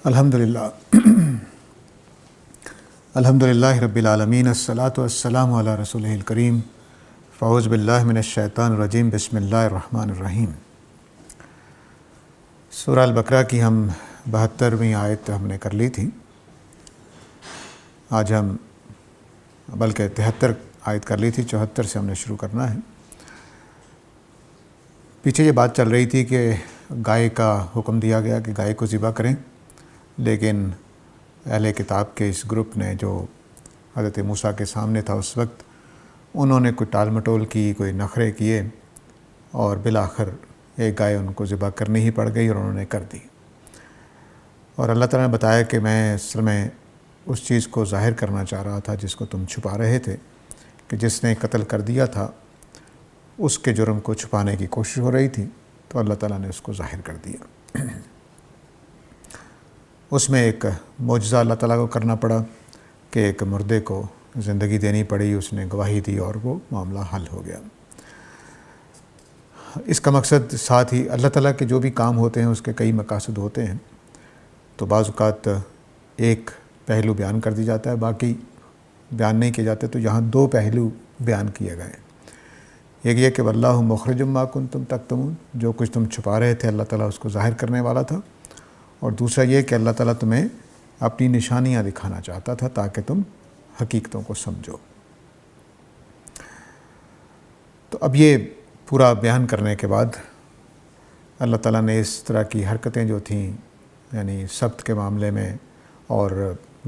الحمدللہ الحمدللہ رب العالمین، الصلاۃ والسلام علی رسولہ الکریم، فاعوذ باللہ من الشیطان الرجیم، بسم اللہ الرحمن الرحیم۔ سورہ البقرہ کی ہم 72ویں آیت ہم نے کر لی تھی۔ آج ہم بلکہ 73 آیت کر لی تھی، 74 سے ہم نے شروع کرنا ہے۔ پیچھے یہ بات چل رہی تھی کہ گائے کا حکم دیا گیا کہ گائے کو ذبح کریں، لیکن اہل کتاب کے اس گروپ نے جو حضرت موسیٰ کے سامنے تھا اس وقت، انہوں نے کوئی ٹال مٹول کی، کوئی نخرے کیے، اور بالآخر ایک گائے ان کو ذبح کرنی ہی پڑ گئی اور انہوں نے کر دی۔ اور اللہ تعالیٰ نے بتایا کہ میں اصل میں اس چیز کو ظاہر کرنا چاہ رہا تھا جس کو تم چھپا رہے تھے، کہ جس نے قتل کر دیا تھا اس کے جرم کو چھپانے کی کوشش ہو رہی تھی، تو اللہ تعالیٰ نے اس کو ظاہر کر دیا۔ اس میں ایک معجزہ اللہ تعالیٰ کو کرنا پڑا کہ ایک مردے کو زندگی دینی پڑی، اس نے گواہی دی اور وہ معاملہ حل ہو گیا۔ اس کا مقصد ساتھ ہی اللہ تعالیٰ کے جو بھی کام ہوتے ہیں اس کے کئی مقاصد ہوتے ہیں، تو بعض اوقات ایک پہلو بیان کر دی جاتا ہے، باقی بیان نہیں کیے جاتے، تو یہاں دو پہلو بیان کیے گئے ہیں۔ ایک یہ کہ واللہ مخرج ما کنتم تکتمون، جو کچھ تم چھپا رہے تھے اللہ تعالیٰ اس کو ظاہر کرنے والا تھا، اور دوسرا یہ کہ اللہ تعالیٰ تمہیں اپنی نشانیاں دکھانا چاہتا تھا تاکہ تم حقیقتوں کو سمجھو۔ تو اب یہ پورا بیان کرنے کے بعد اللہ تعالیٰ نے اس طرح کی حرکتیں جو تھیں، یعنی سبت کے معاملے میں اور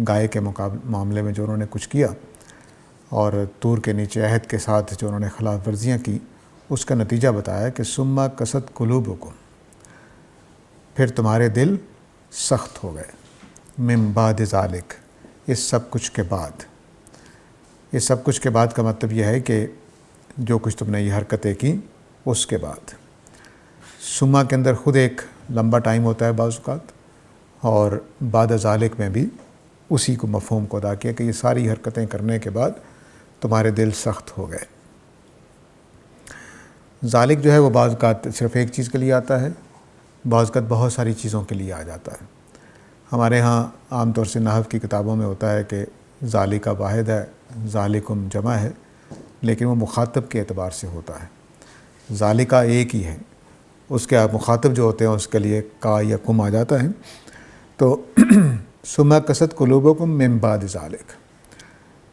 گائے کے معاملے میں جو انہوں نے کچھ کیا، اور طور کے نیچے عہد کے ساتھ جو انہوں نے خلاف ورزیاں کی، اس کا نتیجہ بتایا کہ ثم قست قلوبکم، پھر تمہارے دل سخت ہو گئے، من بعد ذالک، اس سب کچھ کے بعد۔ اس سب کچھ کے بعد کا مطلب یہ ہے کہ جو کچھ تم نے یہ حرکتیں کی اس کے بعد۔ ثم کے اندر خود ایک لمبا ٹائم ہوتا ہے بعض اوقات، اور بعد ذالک میں بھی اسی کو مفہوم کو ادا کیا کہ یہ ساری حرکتیں کرنے کے بعد تمہارے دل سخت ہو گئے۔ ذالک جو ہے وہ بعض اوقات صرف ایک چیز کے لیے آتا ہے، بعض اوقات بہت ساری چیزوں کے لیے آ جاتا ہے۔ ہمارے ہاں عام طور سے نحو کی کتابوں میں ہوتا ہے کہ ذالک واحد ہے، ذالکم جمع ہے، لیکن وہ مخاطب کے اعتبار سے ہوتا ہے۔ ذالکہ ایک ہی ہے، اس کے مخاطب جو ہوتے ہیں اس کے لیے کا یا کم آ جاتا ہے۔ تو ثم قست قلوبکم من بعد ذالک،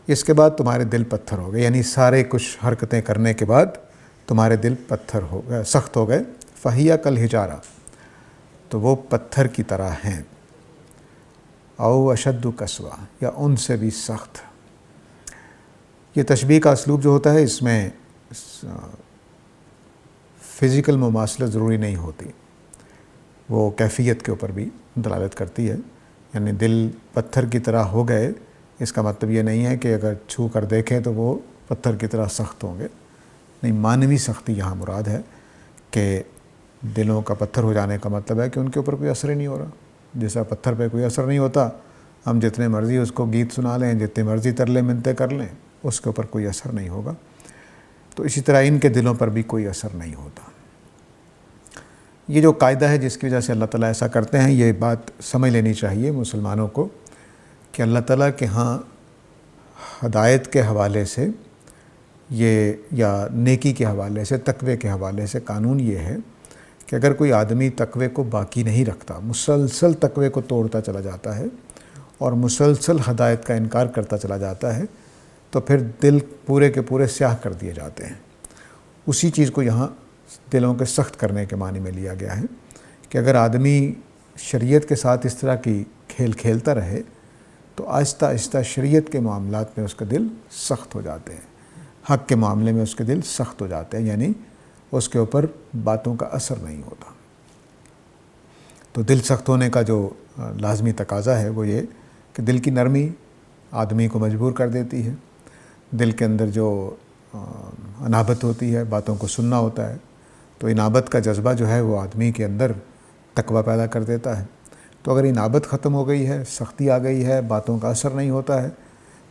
اس کے بعد تمہارے دل پتھر ہو گئے، یعنی سارے کچھ حرکتیں کرنے کے بعد تمہارے دل پتھر ہو گئے، سخت ہو گئے۔ فہی کالحجارہ، تو وہ پتھر کی طرح ہیں، او اشد قسوہ، یا ان سے بھی سخت۔ یہ تشبیہ کا اسلوب جو ہوتا ہے اس میں فزیکل مماثلت ضروری نہیں ہوتی، وہ کیفیت کے اوپر بھی دلالت کرتی ہے۔ یعنی دل پتھر کی طرح ہو گئے، اس کا مطلب یہ نہیں ہے کہ اگر چھو کر دیکھیں تو وہ پتھر کی طرح سخت ہوں گے، نہیں، معنوی سختی یہاں مراد ہے کہ دلوں کا پتھر ہو جانے کا مطلب ہے کہ ان کے اوپر کوئی اثر ہی نہیں ہو رہا۔ جیسا پتھر پہ کوئی اثر نہیں ہوتا، ہم جتنے مرضی اس کو گیت سنا لیں، جتنے مرضی ترلے منتیں کر لیں، اس کے اوپر کوئی اثر نہیں ہوگا۔ تو اسی طرح ان کے دلوں پر بھی کوئی اثر نہیں ہوتا۔ یہ جو قاعدہ ہے جس کی وجہ سے اللہ تعالیٰ ایسا کرتے ہیں، یہ بات سمجھ لینی چاہیے مسلمانوں کو کہ اللہ تعالیٰ کے ہاں ہدایت کے حوالے سے یہ، یا نیکی کے حوالے سے، تقوی کے حوالے سے قانون یہ ہے کہ اگر کوئی آدمی تقوی کو باقی نہیں رکھتا، مسلسل تقوی کو توڑتا چلا جاتا ہے اور مسلسل ہدایت کا انکار کرتا چلا جاتا ہے، تو پھر دل پورے کے پورے سیاہ کر دیے جاتے ہیں۔ اسی چیز کو یہاں دلوں کے سخت کرنے کے معنی میں لیا گیا ہے کہ اگر آدمی شریعت کے ساتھ اس طرح کی کھیل کھیلتا رہے تو آہستہ آہستہ شریعت کے معاملات میں اس کا دل سخت ہو جاتے ہیں، حق کے معاملے میں اس کے دل سخت ہو جاتے ہیں، یعنی اس کے اوپر باتوں کا اثر نہیں ہوتا۔ تو دل سخت ہونے کا جو لازمی تقاضا ہے وہ یہ کہ دل کی نرمی آدمی کو مجبور کر دیتی ہے، دل کے اندر جو انابت ہوتی ہے، باتوں کو سننا ہوتا ہے، تو انابت کا جذبہ جو ہے وہ آدمی کے اندر تقویٰ پیدا کر دیتا ہے۔ تو اگر انابت ختم ہو گئی ہے، سختی آ گئی ہے، باتوں کا اثر نہیں ہوتا ہے،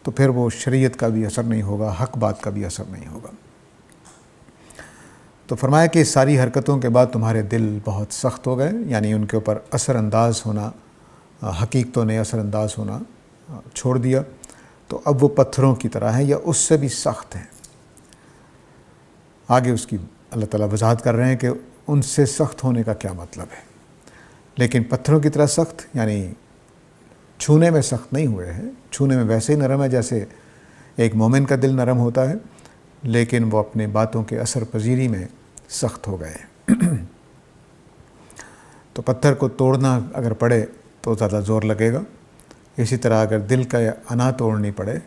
تو پھر وہ شریعت کا بھی اثر نہیں ہوگا، حق بات کا بھی اثر نہیں ہوگا۔ تو فرمایا کہ اس ساری حرکتوں کے بعد تمہارے دل بہت سخت ہو گئے، یعنی ان کے اوپر اثر انداز ہونا حقیقتوں نے اثر انداز ہونا چھوڑ دیا تو اب وہ پتھروں کی طرح ہیں یا اس سے بھی سخت ہیں۔ آگے اس کی اللہ تعالیٰ وضاحت کر رہے ہیں کہ ان سے سخت ہونے کا کیا مطلب ہے۔ لیکن پتھروں کی طرح سخت یعنی چھونے میں سخت نہیں ہوئے ہیں، چھونے میں ویسے ہی نرم ہے جیسے ایک مومن کا دل نرم ہوتا ہے، لیکن وہ اپنے باتوں کے اثر پذیری میں سخت ہو گئے ہیں۔ تو پتھر کو توڑنا اگر پڑے تو زیادہ زور لگے گا، اسی طرح اگر دل کا انا توڑنی پڑے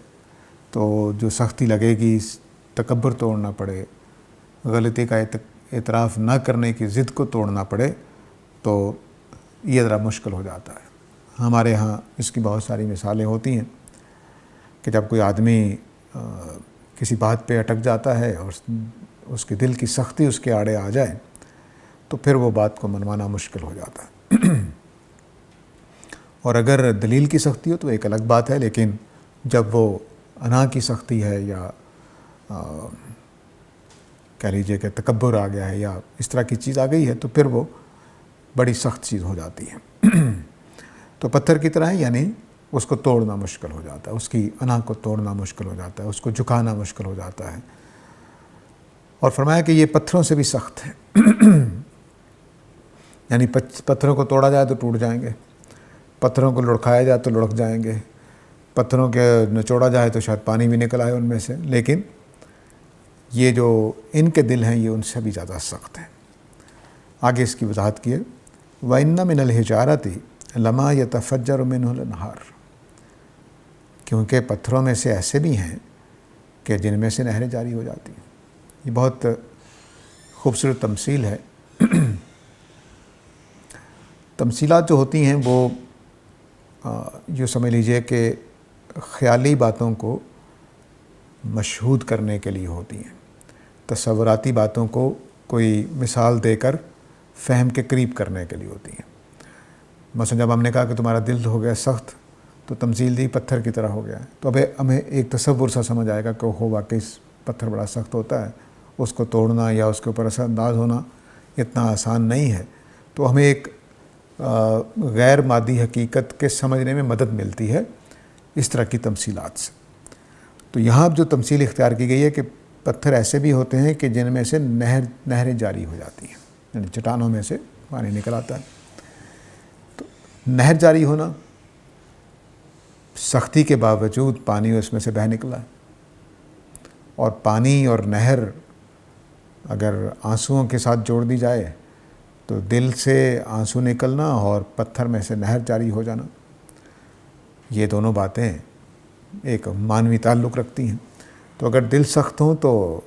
تو جو سختی لگے گی، تکبر توڑنا پڑے، غلطی کا اعتراف نہ کرنے کی ضد کو توڑنا پڑے تو یہ ذرا مشکل ہو جاتا ہے۔ ہمارے ہاں اس کی بہت ساری مثالیں ہوتی ہیں کہ جب کوئی آدمی کسی بات پہ اٹک جاتا ہے اور اس کے دل کی سختی اس کے آڑے آ جائے تو پھر وہ بات کو منوانا مشکل ہو جاتا ہے۔ اور اگر دلیل کی سختی ہو تو ایک الگ بات ہے، لیکن جب وہ انا کی سختی ہے یا کہہ لیجیے کہ تکبر آ گیا ہے یا اس طرح کی چیز آ گئی ہے تو پھر وہ بڑی سخت چیز ہو جاتی ہے۔ تو پتھر کی طرح ہے، یعنی اس کو توڑنا مشکل ہو جاتا ہے، اس کی انا کو توڑنا مشکل ہو جاتا ہے، اس کو جھکانا مشکل ہو جاتا ہے۔ اور فرمایا کہ یہ پتھروں سے بھی سخت ہے، یعنی پتھروں کو توڑا جائے تو ٹوٹ جائیں گے، پتھروں کو لڑکھایا جائے تو لڑک جائیں گے، پتھروں کے نچوڑا جائے تو شاید پانی بھی نکل آئے ان میں سے، لیکن یہ جو ان کے دل ہیں یہ ان سے بھی زیادہ سخت ہیں۔ آگے اس کی وضاحت کیے، وَإِنَّ مِنَ الْحِجَارَةِ لَمَا يَتَفَجَّرُ مِنْهُ الْأَنْهَارُ، کیونکہ پتھروں میں سے ایسے بھی ہیں کہ جن میں سے نہریں جاری ہو جاتی ہیں۔ یہ بہت خوبصورت تمثیل ہے۔ تمثیلات جو ہوتی ہیں وہ یوں سمجھ لیجئے کہ خیالی باتوں کو مشہود کرنے کے لیے ہوتی ہیں، تصوراتی باتوں کو کوئی مثال دے کر فہم کے قریب کرنے کے لیے ہوتی ہیں۔ مثلا جب ہم نے کہا کہ تمہارا دل ہو گیا سخت تو تمثیل دی پتھر کی طرح ہو گیا ہے، تو اب ہمیں ایک تصور سا سمجھ آئے گا کہ واقعی پتھر بڑا سخت ہوتا ہے، اس کو توڑنا یا اس کے اوپر اثر انداز ہونا اتنا آسان نہیں ہے۔ تو ہمیں ایک غیر مادی حقیقت کے سمجھنے میں مدد ملتی ہے اس طرح کی تمثیلات سے۔ تو یہاں جو تمثیل اختیار کی گئی ہے کہ پتھر ایسے بھی ہوتے ہیں کہ جن میں سے نہریں جاری ہو جاتی ہیں، یعنی چٹانوں میں سے پانی نکل آتا ہے۔ تو نہر جاری ہونا، سختی کے باوجود پانی اس میں سے بہہ نکلا ہے، اور پانی اور نہر اگر آنسوؤں کے ساتھ جوڑ دی جائے تو دل سے آنسو نکلنا اور پتھر میں سے نہر جاری ہو جانا، یہ دونوں باتیں ایک معنوی تعلق رکھتی ہیں۔ تو اگر دل سخت ہوں تو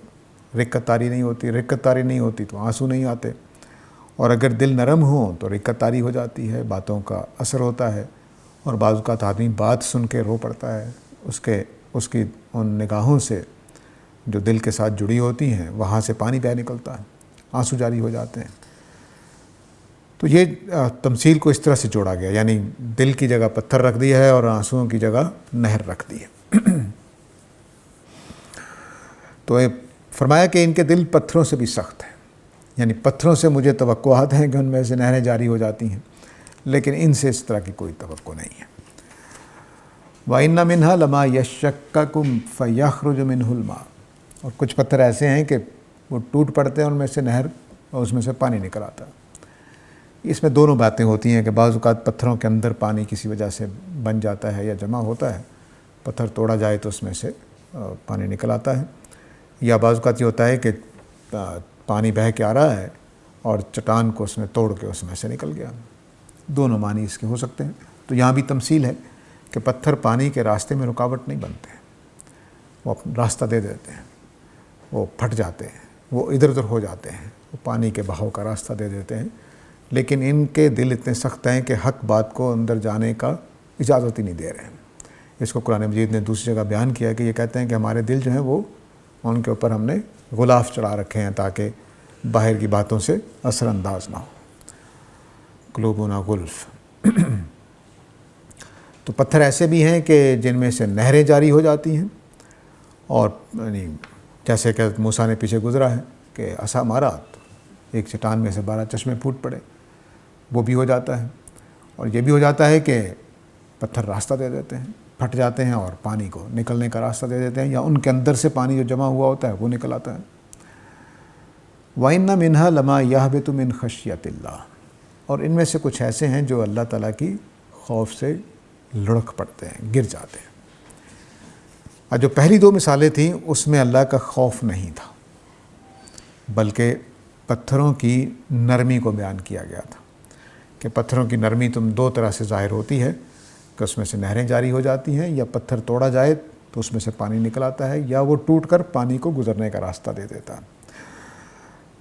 رقت طاری نہیں ہوتی، رقت طاری نہیں ہوتی تو آنسو نہیں آتے، اور اگر دل نرم ہوں تو رقت طاری ہو جاتی ہے، باتوں کا اثر ہوتا ہے، اور بعض اوقات آدمی بات سن کے رو پڑتا ہے، اس کی ان نگاہوں سے جو دل کے ساتھ جڑی ہوتی ہیں وہاں سے پانی بہہ نکلتا ہے، آنسو جاری ہو جاتے ہیں۔ تو یہ تمثیل کو اس طرح سے جوڑا گیا، یعنی دل کی جگہ پتھر رکھ دیا ہے اور آنسوؤں کی جگہ نہر رکھ دی ہے۔ تو فرمایا کہ ان کے دل پتھروں سے بھی سخت ہیں، یعنی پتھروں سے مجھے توقعات ہیں کہ ان میں سے نہریں جاری ہو جاتی ہیں، لیکن ان سے اس طرح کی کوئی توقع نہیں ہے۔ وَإِنَّ مِنْهَا لَمَا يَشَّقَّقُ فَيَخْرُجُ مِنْهُ الْمَاءُ، اور کچھ پتھر ایسے ہیں کہ وہ ٹوٹ پڑتے ہیں ان میں سے نہر، اور اس میں سے پانی نکل آتا ہے۔ اس میں دونوں باتیں ہوتی ہیں کہ بعض اوقات پتھروں کے اندر پانی کسی وجہ سے بن جاتا ہے یا جمع ہوتا ہے، پتھر توڑا جائے تو اس میں سے پانی نکل آتا ہے، یا بعض اوقات یہ ہوتا ہے کہ پانی بہہ کے آ رہا ہے اور چٹان کو اس نے توڑ کے اس میں سے نکل گیا۔ دونوں معنی اس کے ہو سکتے ہیں۔ تو یہاں بھی تمثیل ہے کہ پتھر پانی کے راستے میں رکاوٹ نہیں بنتے ہیں، وہ راستہ دے دیتے ہیں، وہ پھٹ جاتے ہیں، وہ ادھر ادھر ہو جاتے ہیں، وہ پانی کے بہاؤ کا راستہ دے دیتے ہیں، لیکن ان کے دل اتنے سخت ہیں کہ حق بات کو اندر جانے کا اجازت ہی نہیں دے رہے ہیں۔ اس کو قرآن مجید نے دوسری جگہ بیان کیا کہ یہ کہتے ہیں کہ ہمارے دل جو ہیں وہ ان کے اوپر ہم نے غلاف چڑھا رکھے ہیں تاکہ باہر کی باتوں سے اثر انداز نہ ہو، قلوبنا غلف۔ تو پتھر ایسے بھی ہیں کہ جن میں سے نہریں جاری ہو جاتی ہیں، اور جیسے کہ موسیٰ نے پیچھے گزرا ہے کہ عصا مارا ایک چٹان میں سے 12 چشمے پھوٹ پڑے، وہ بھی ہو جاتا ہے۔ اور یہ بھی ہو جاتا ہے کہ پتھر راستہ دے دیتے ہیں، پھٹ جاتے ہیں اور پانی کو نکلنے کا راستہ دے دیتے ہیں، یا ان کے اندر سے پانی جو جمع ہوا ہوتا ہے وہ نکل آتا ہے۔ وَإِنَّ مِنْهَا لَمَا يَهْبِطُ مِنْ خَشْيَةِ اللَّهِ، اور ان میں سے کچھ ایسے ہیں جو اللہ تعالیٰ کی خوف سے لڑک پڑتے ہیں، گر جاتے ہیں۔ اور جو پہلی دو مثالیں تھیں اس میں اللہ کا خوف نہیں تھا، بلکہ پتھروں کی نرمی کو بیان کیا گیا تھا کہ پتھروں کی نرمی تم دو طرح سے ظاہر ہوتی ہے کہ اس میں سے نہریں جاری ہو جاتی ہیں، یا پتھر توڑا جائے تو اس میں سے پانی نکل آتا ہے، یا وہ ٹوٹ کر پانی کو گزرنے کا راستہ دے دیتا ہے۔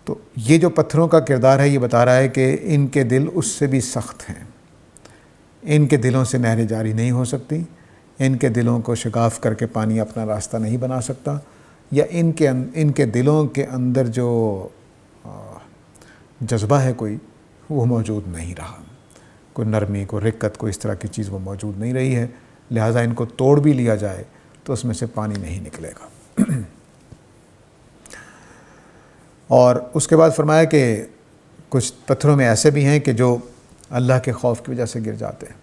تو یہ جو پتھروں کا کردار ہے یہ بتا رہا ہے کہ ان کے دل اس سے بھی سخت ہیں، ان کے دلوں سے نہریں جاری نہیں ہو سکتی، ان کے دلوں کو شگاف کر کے پانی اپنا راستہ نہیں بنا سکتا، یا ان کے دلوں کے اندر جو جذبہ ہے کوئی وہ موجود نہیں رہا، کوئی نرمی، کوئی رقت، کوئی اس طرح کی چیز وہ موجود نہیں رہی ہے، لہٰذا ان کو توڑ بھی لیا جائے تو اس میں سے پانی نہیں نکلے گا۔ اور اس کے بعد فرمایا کہ کچھ پتھروں میں ایسے بھی ہیں کہ جو اللہ کے خوف کی وجہ سے گر جاتے ہیں۔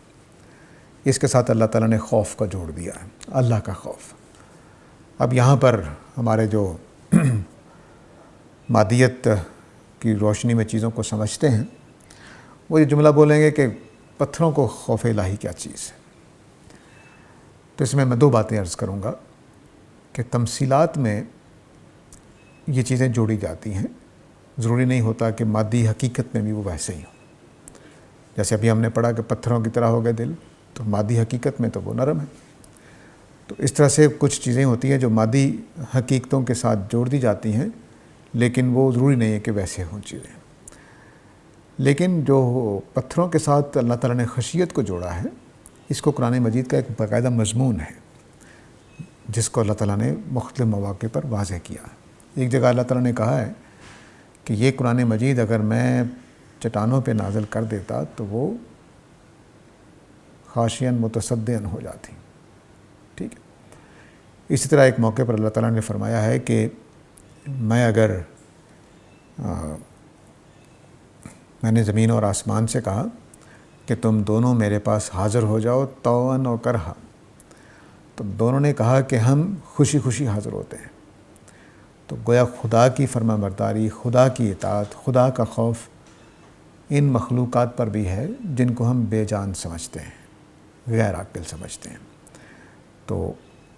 اس کے ساتھ اللہ تعالیٰ نے خوف کا جوڑ دیا ہے، اللہ کا خوف۔ اب یہاں پر ہمارے جو مادیت کی روشنی میں چیزوں کو سمجھتے ہیں وہ یہ جملہ بولیں گے کہ پتھروں کو خوف الہی کیا چیز ہے۔ تو اس میں دو باتیں عرض کروں گا کہ تمثیلات میں یہ چیزیں جوڑی جاتی ہیں، ضروری نہیں ہوتا کہ مادی حقیقت میں بھی وہ ویسے ہی ہوں۔ جیسے ابھی ہم نے پڑھا کہ پتھروں کی طرح ہو گئے دل، تو مادی حقیقت میں تو وہ نرم ہے۔ تو اس طرح سے کچھ چیزیں ہوتی ہیں جو مادی حقیقتوں کے ساتھ جوڑ دی جاتی ہیں، لیکن وہ ضروری نہیں ہے کہ ویسے ہوں چیزیں۔ لیکن جو پتھروں کے ساتھ اللہ تعالیٰ نے خشیت کو جوڑا ہے، اس کو قرآن مجید کا ایک باقاعدہ مضمون ہے جس کو اللہ تعالیٰ نے مختلف مواقع پر واضح کیا ہے۔ ایک جگہ اللہ تعالیٰ نے کہا ہے کہ یہ قرآن مجید اگر میں چٹانوں پہ نازل کر دیتا تو وہ خاشعاً متصدعاً ہو جاتی۔ ٹھیک ہے۔ اسی طرح ایک موقع پر اللہ تعالیٰ نے فرمایا ہے کہ میں نے زمین اور آسمان سے کہا کہ تم دونوں میرے پاس حاضر ہو جاؤ طوعاً و کرہا، تو دونوں نے کہا کہ ہم خوشی خوشی حاضر ہوتے ہیں۔ تو گویا خدا کی فرما برداری، خدا کی اطاعت، خدا کا خوف ان مخلوقات پر بھی ہے جن کو ہم بے جان سمجھتے ہیں، غیر عاقل سمجھتے ہیں۔ تو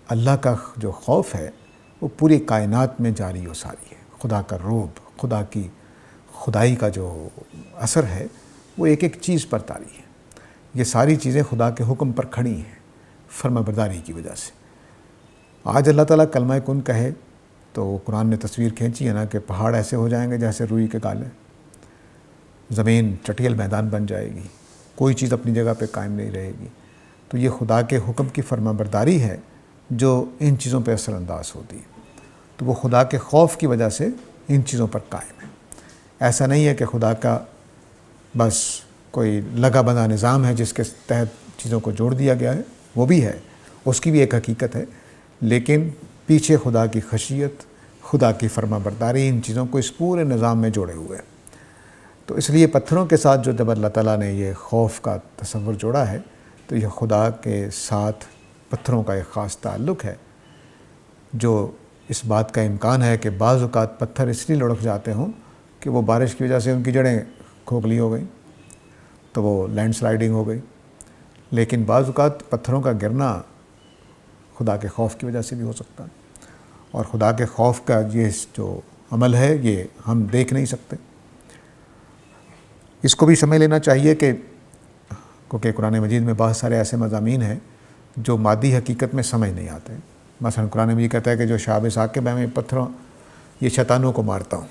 اللہ کا جو خوف ہے وہ پوری کائنات میں جاری و ساری ہے۔ خدا کا روب، خدا کی خدائی کا جو اثر ہے وہ ایک ایک چیز پر طاری ہے۔ یہ ساری چیزیں خدا کے حکم پر کھڑی ہیں فرما برداری کی وجہ سے۔ آج اللہ تعالیٰ کلمہ کن کہے تو قرآن نے تصویر کھینچی ہے نا کہ پہاڑ ایسے ہو جائیں گے جیسے روئی کے گالے، زمین چٹیل میدان بن جائے گی، کوئی چیز اپنی جگہ پہ قائم نہیں رہے گی۔ تو یہ خدا کے حکم کی فرما برداری ہے جو ان چیزوں پہ اثر انداز ہوتی ہے۔ تو وہ خدا کے خوف کی وجہ سے ان چیزوں پر قائم ہے۔ ایسا نہیں ہے کہ خدا کا بس کوئی لگا بندھا نظام ہے جس کے تحت چیزوں کو جوڑ دیا گیا ہے، وہ بھی ہے، اس کی بھی ایک حقیقت ہے، لیکن پیچھے خدا کی خشیت، خدا کی فرما برداری ان چیزوں کو اس پورے نظام میں جوڑے ہوئے ہیں۔ تو اس لیے پتھروں کے ساتھ جو جب اللہ تعالیٰ نے یہ خوف کا تصور جوڑا ہے تو یہ خدا کے ساتھ پتھروں کا ایک خاص تعلق ہے، جو اس بات کا امکان ہے کہ بعض اوقات پتھر اس لیے لڑک جاتے ہوں کہ وہ بارش کی وجہ سے ان کی جڑیں کھوکھلی ہو گئیں تو وہ لینڈ سلائیڈنگ ہو گئی، لیکن بعض اوقات پتھروں کا گرنا خدا کے خوف کی وجہ سے بھی ہو سکتا ہے، اور خدا کے خوف کا یہ جو عمل ہے یہ ہم دیکھ نہیں سکتے۔ اس کو بھی سمجھ لینا چاہیے کہ کیونکہ قرآن مجید میں بہت سارے ایسے مضامین ہیں جو مادی حقیقت میں سمجھ نہیں آتے۔ مثلا قرآن مجید کہتا ہے کہ جو شہاب ثاقب ہے میں پتھروں یہ شیطانوں کو مارتا ہوں،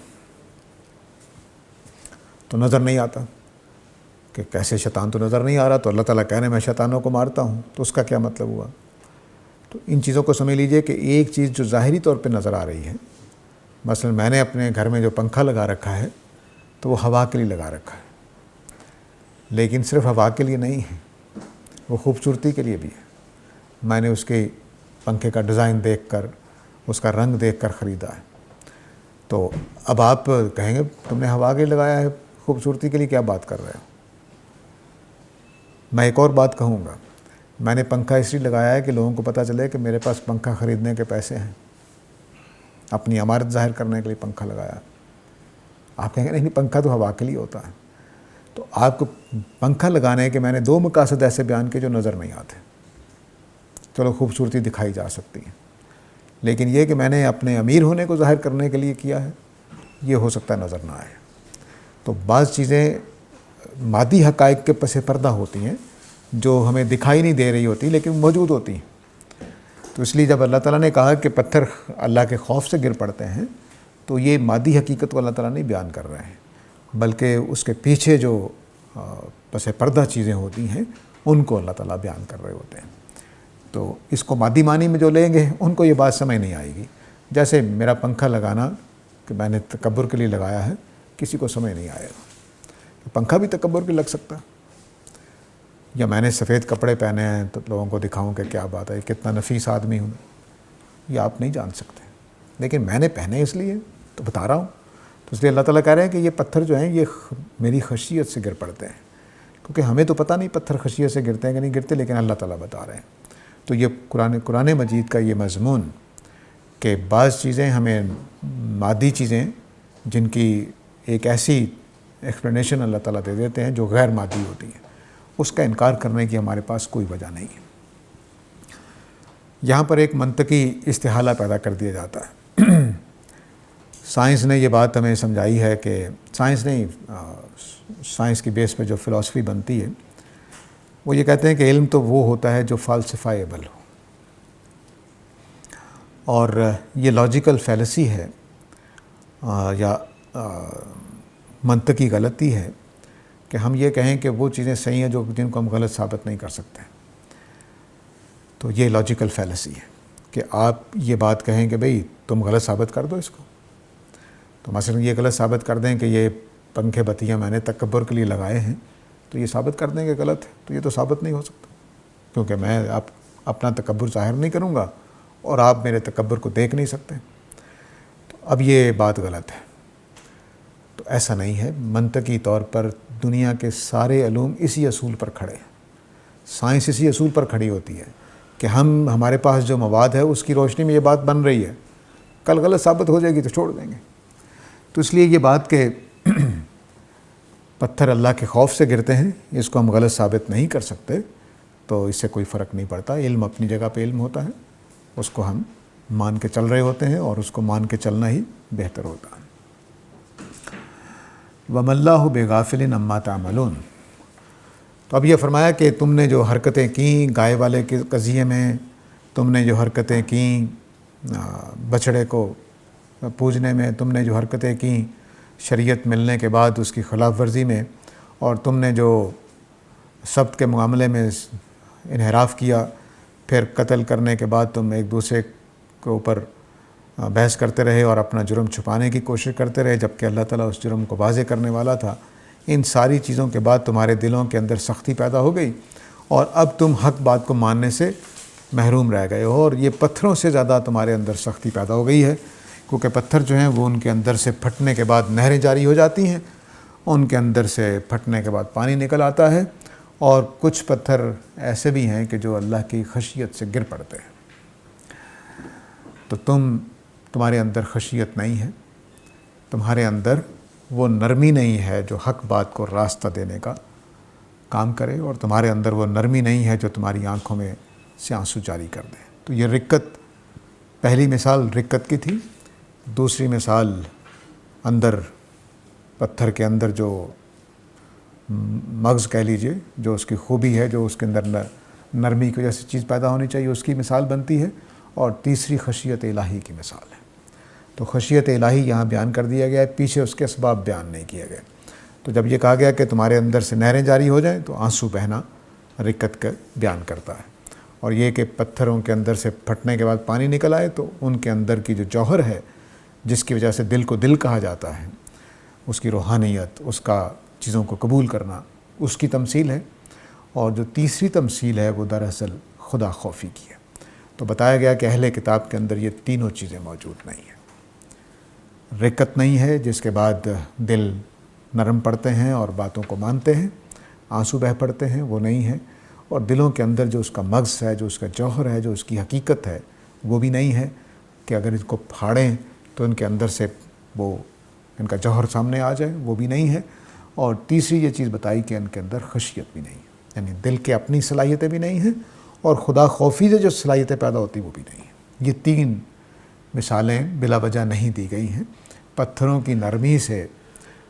تو نظر نہیں آتا کہ کیسے شیطان تو نظر نہیں آ رہا، تو اللہ تعالیٰ کہہ رہے ہیں میں شیطانوں کو مارتا ہوں، تو اس کا کیا مطلب ہوا؟ تو ان چیزوں کو سمجھ لیجئے کہ ایک چیز جو ظاہری طور پہ نظر آ رہی ہے، مثلا میں نے اپنے گھر میں جو پنکھا لگا رکھا ہے تو وہ ہوا کے لیے لگا رکھا ہے، لیکن صرف ہوا کے لیے نہیں ہے، وہ خوبصورتی کے لیے بھی ہے۔ میں نے اس کے پنکھے کا ڈیزائن دیکھ کر، اس کا رنگ دیکھ کر خریدا ہے۔ تو اب آپ کہیں گے تم نے ہوا کے لیے لگایا ہے، خوبصورتی کے لیے کیا بات کر رہے ہو؟ میں ایک اور بات کہوں گا، میں نے پنکھا اس لیے لگایا ہے کہ لوگوں کو پتہ چلے کہ میرے پاس پنکھا خریدنے کے پیسے ہیں، اپنی عمارت ظاہر کرنے کے لیے پنکھا لگایا۔ آپ کہیں گے نہیں پنکھا تو ہوا کے لیے ہوتا ہے، تو آپ کو پنکھا لگانے کے میں نے 2 مقاصد ایسے بیان کیے جو نظر نہیں آتے۔ چلو خوبصورتی دکھائی جا سکتی ہے، لیکن یہ کہ میں نے اپنے امیر ہونے کو ظاہر کرنے کے لیے کیا ہے، یہ ہو سکتا ہے نظر نہ آئے۔ تو بعض چیزیں مادی حقائق کے پس پردہ ہوتی ہیں جو ہمیں دکھائی نہیں دے رہی ہوتی لیکن موجود ہوتی ہیں۔ تو اس لیے جب اللہ تعالیٰ نے کہا کہ پتھر اللہ کے خوف سے گر پڑتے ہیں، تو یہ مادی حقیقت کو اللہ تعالیٰ نہیں بیان کر رہے ہیں، بلکہ اس کے پیچھے جو پس پردہ چیزیں ہوتی ہیں ان کو اللہ تعالیٰ بیان کر رہے ہوتے ہیں۔ تو اس کو مادی معنی میں جو لیں گے ان کو یہ بات سمجھ نہیں آئے گی۔ جیسے میرا پنکھا لگانا کہ میں نے تکبر کے لیے لگایا ہے، کسی کو سمجھ نہیں آئے گا۔ پنکھا بھی تکبر کے لگ سکتا ہے، یا میں نے سفید کپڑے پہنے ہیں تو لوگوں کو دکھاؤں کہ کیا بات ہے، کتنا نفیس آدمی ہوں، یہ آپ نہیں جان سکتے، لیکن میں نے پہنے اس لیے تو بتا رہا ہوں۔ تو اس لیے اللہ تعالیٰ کہہ رہے ہیں کہ یہ پتھر جو ہیں یہ میری خشیت سے گر پڑتے ہیں، کیونکہ ہمیں تو پتہ نہیں پتھر خشیت سے گرتے ہیں کہ نہیں گرتے، لیکن اللہ تعالیٰ بتا رہے ہیں۔ تو یہ قرآن مجید کا یہ مضمون کہ بعض چیزیں ہمیں مادی چیزیں جن کی ایک ایسی ایکسپلینیشن اللہ تعالیٰ دے دیتے ہیں جو غیر مادی ہوتی ہیں، اس کا انکار کرنے کی ہمارے پاس کوئی وجہ نہیں ہے۔ یہاں پر ایک منطقی استحالہ پیدا کر دیا جاتا ہے۔ سائنس نے یہ بات ہمیں سمجھائی ہے کہ سائنس کی بیس پہ جو فلسفی بنتی ہے وہ یہ کہتے ہیں کہ علم تو وہ ہوتا ہے جو فالسفائیبل ہو، اور یہ لاجیکل فیلسی ہے یا منطقی غلطی ہے کہ ہم یہ کہیں کہ وہ چیزیں صحیح ہیں جن کو ہم غلط ثابت نہیں کر سکتے۔ تو یہ لاجیکل فیلسی ہے کہ آپ یہ بات کہیں کہ بھئی تم غلط ثابت کر دو اس کو۔ تو مثلا یہ غلط ثابت کر دیں کہ یہ پنکھے بتیاں میں نے تکبر کے لیے لگائے ہیں، تو یہ ثابت کر دیں کہ غلط ہے، تو یہ تو ثابت نہیں ہو سکتا، کیونکہ میں اپنا تکبر ظاہر نہیں کروں گا اور آپ میرے تکبر کو دیکھ نہیں سکتے۔ تو اب یہ بات غلط ہے۔ تو ایسا نہیں ہے، منطقی طور پر دنیا کے سارے علوم اسی اصول پر کھڑے ہیں، سائنس اسی اصول پر کھڑی ہوتی ہے کہ ہمارے پاس جو مواد ہے اس کی روشنی میں یہ بات بن رہی ہے، کل غلط ثابت ہو جائے گی تو چھوڑ دیں گے۔ تو اس لیے یہ بات کہ پتھر اللہ کے خوف سے گرتے ہیں، اس کو ہم غلط ثابت نہیں کر سکتے، تو اس سے کوئی فرق نہیں پڑتا۔ علم اپنی جگہ پہ علم ہوتا ہے، اس کو ہم مان کے چل رہے ہوتے ہیں اور اس کو مان کے چلنا ہی بہتر ہوتا ہے۔ وَمَا اللَّهُ بِغَافِلٍ عَمَّا تَعْمَلُونَ۔ تو اب یہ فرمایا کہ تم نے جو حرکتیں کیں گائے والے کے قضیے میں، تم نے جو حرکتیں کیں بچڑے کو پوجنے میں، تم نے جو حرکتیں کیں شریعت ملنے کے بعد اس کی خلاف ورزی میں، اور تم نے جو سبت کے معاملے میں انحراف کیا، پھر قتل کرنے کے بعد تم ایک دوسرے کے اوپر بحث کرتے رہے اور اپنا جرم چھپانے کی کوشش کرتے رہے، جبکہ اللہ تعالیٰ اس جرم کو واضح کرنے والا تھا۔ ان ساری چیزوں کے بعد تمہارے دلوں کے اندر سختی پیدا ہو گئی اور اب تم حق بات کو ماننے سے محروم رہ گئے ہو، اور یہ پتھروں سے زیادہ تمہارے اندر سختی پیدا ہو گئی ہے، کیونکہ پتھر جو ہیں وہ ان کے اندر سے پھٹنے کے بعد نہریں جاری ہو جاتی ہیں، ان کے اندر سے پھٹنے کے بعد پانی نکل آتا ہے، اور کچھ پتھر ایسے بھی ہیں کہ جو اللہ کی خشیت سے گر پڑتے ہیں۔ تو تمہارے اندر خشیت نہیں ہے، تمہارے اندر وہ نرمی نہیں ہے جو حق بات کو راستہ دینے کا کام کرے، اور تمہارے اندر وہ نرمی نہیں ہے جو تمہاری آنکھوں میں سے آنسو جاری کر دے۔ تو یہ رقت، پہلی مثال رقت کی تھی، دوسری مثال اندر پتھر کے اندر جو مغز کہہ لیجئے، جو اس کی خوبی ہے، جو اس کے اندر نرمی کی وجہ سے چیز پیدا ہونی چاہیے، اس کی مثال بنتی ہے، اور تیسری خشیت الہی کی مثال ہے۔ تو خشیت الہی یہاں بیان کر دیا گیا ہے، پیچھے اس کے اسباب بیان نہیں کیے گئے۔ تو جب یہ کہا گیا کہ تمہارے اندر سے نہریں جاری ہو جائیں، تو آنسو بہنا رقت کا بیان کرتا ہے، اور یہ کہ پتھروں کے اندر سے پھٹنے کے بعد پانی نکل آئے، تو ان کے اندر کی جو جوہر ہے جس کی وجہ سے دل کو دل کہا جاتا ہے، اس کی روحانیت، اس کا چیزوں کو قبول کرنا، اس کی تمثیل ہے۔ اور جو تیسری تمثیل ہے وہ دراصل خدا خوفی کی ہے۔ تو بتایا گیا کہ اہل کتاب کے اندر یہ تینوں چیزیں موجود نہیں ہیں۔ رقت نہیں ہے جس کے بعد دل نرم پڑتے ہیں اور باتوں کو مانتے ہیں، آنسو بہہ پڑتے ہیں وہ نہیں ہے، اور دلوں کے اندر جو اس کا مغز ہے، جو اس کا جوہر ہے، جو اس کی حقیقت ہے وہ بھی نہیں ہے کہ اگر اس کو پھاڑیں تو ان کے اندر سے وہ ان کا جوہر سامنے آ جائے، وہ بھی نہیں ہے۔ اور تیسری یہ چیز بتائی کہ ان کے اندر خشیت بھی نہیں ہے، یعنی دل کے اپنی صلاحیتیں بھی نہیں ہیں اور خدا خوفی سے جو صلاحیتیں پیدا ہوتی وہ بھی نہیں ہیں۔ یہ تین مثالیں بلا وجہ نہیں دی گئی ہیں، پتھروں کی نرمی سے،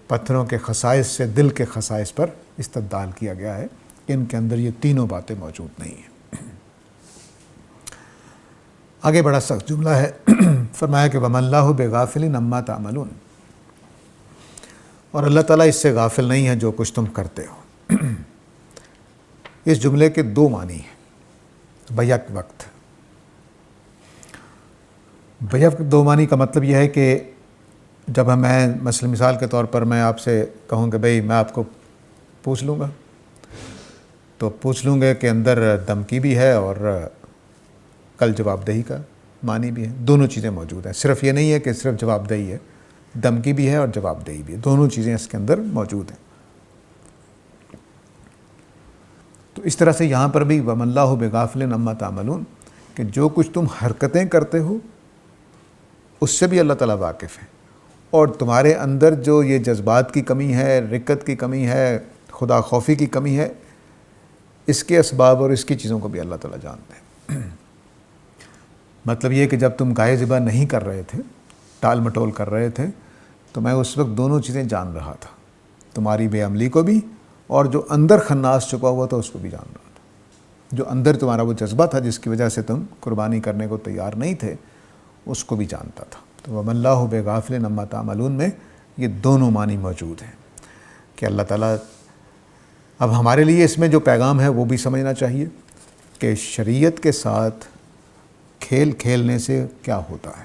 پتھروں کے خصائص سے دل کے خصائص پر استدلال کیا گیا ہے کہ ان کے اندر یہ تینوں باتیں موجود نہیں ہیں۔ آگے بڑا سخت جملہ ہے، فرمایا کہ وَمَا اللَّهُ بِغَافِلٍ عَمَّا تَعْمَلُونَ، اور اللہ تعالیٰ اس سے غافل نہیں ہے جو کچھ تم کرتے ہو۔ اس جملے کے دو معنی ہیں بیک وقت۔ بیک دو معنی کا مطلب یہ ہے کہ جب میں مثال کے طور پر میں آپ سے کہوں کہ بھئی میں آپ کو پوچھ لوں گا، تو پوچھ لوں گا کے اندر دھمکی بھی ہے اور کل جواب دہی کا معنی بھی ہے، دونوں چیزیں موجود ہیں۔ صرف یہ نہیں ہے کہ صرف جواب دہی ہے، دھمکی بھی ہے اور جواب دہی بھی ہے، دونوں چیزیں اس کے اندر موجود ہیں۔ تو اس طرح سے یہاں پر بھی وَمَا اللَّهُ بِغَافِلٍ عَمَّا تَعْمَلُونَ، کہ جو کچھ تم حرکتیں کرتے ہو اس سے بھی اللہ تعالیٰ واقف ہے، اور تمہارے اندر جو یہ جذبات کی کمی ہے، رقت کی کمی ہے، خدا خوفی کی کمی ہے، اس کے اسباب اور اس کی چیزوں کو بھی اللہ تعالیٰ جانتے ہیں۔ مطلب یہ کہ جب تم گائے ذبح نہیں کر رہے تھے، ٹال مٹول کر رہے تھے، تو میں اس وقت دونوں چیزیں جان رہا تھا، تمہاری بے عملی کو بھی، اور جو اندر خناس چھپا ہوا تھا اس کو بھی جان رہا تھا، جو اندر تمہارا وہ جذبہ تھا جس کی وجہ سے تم قربانی کرنے کو تیار نہیں تھے، اس کو بھی جانتا تھا۔ تو وَمَا اللَّهُ بِغَافِلٍ عَمَّا تَعْمَلُونَ میں یہ دونوں معنی موجود ہیں کہ اللہ تعالیٰ، اب ہمارے لیے اس میں جو پیغام ہے وہ بھی سمجھنا چاہیے کہ شریعت کے ساتھ کھیل کھیلنے سے کیا ہوتا ہے۔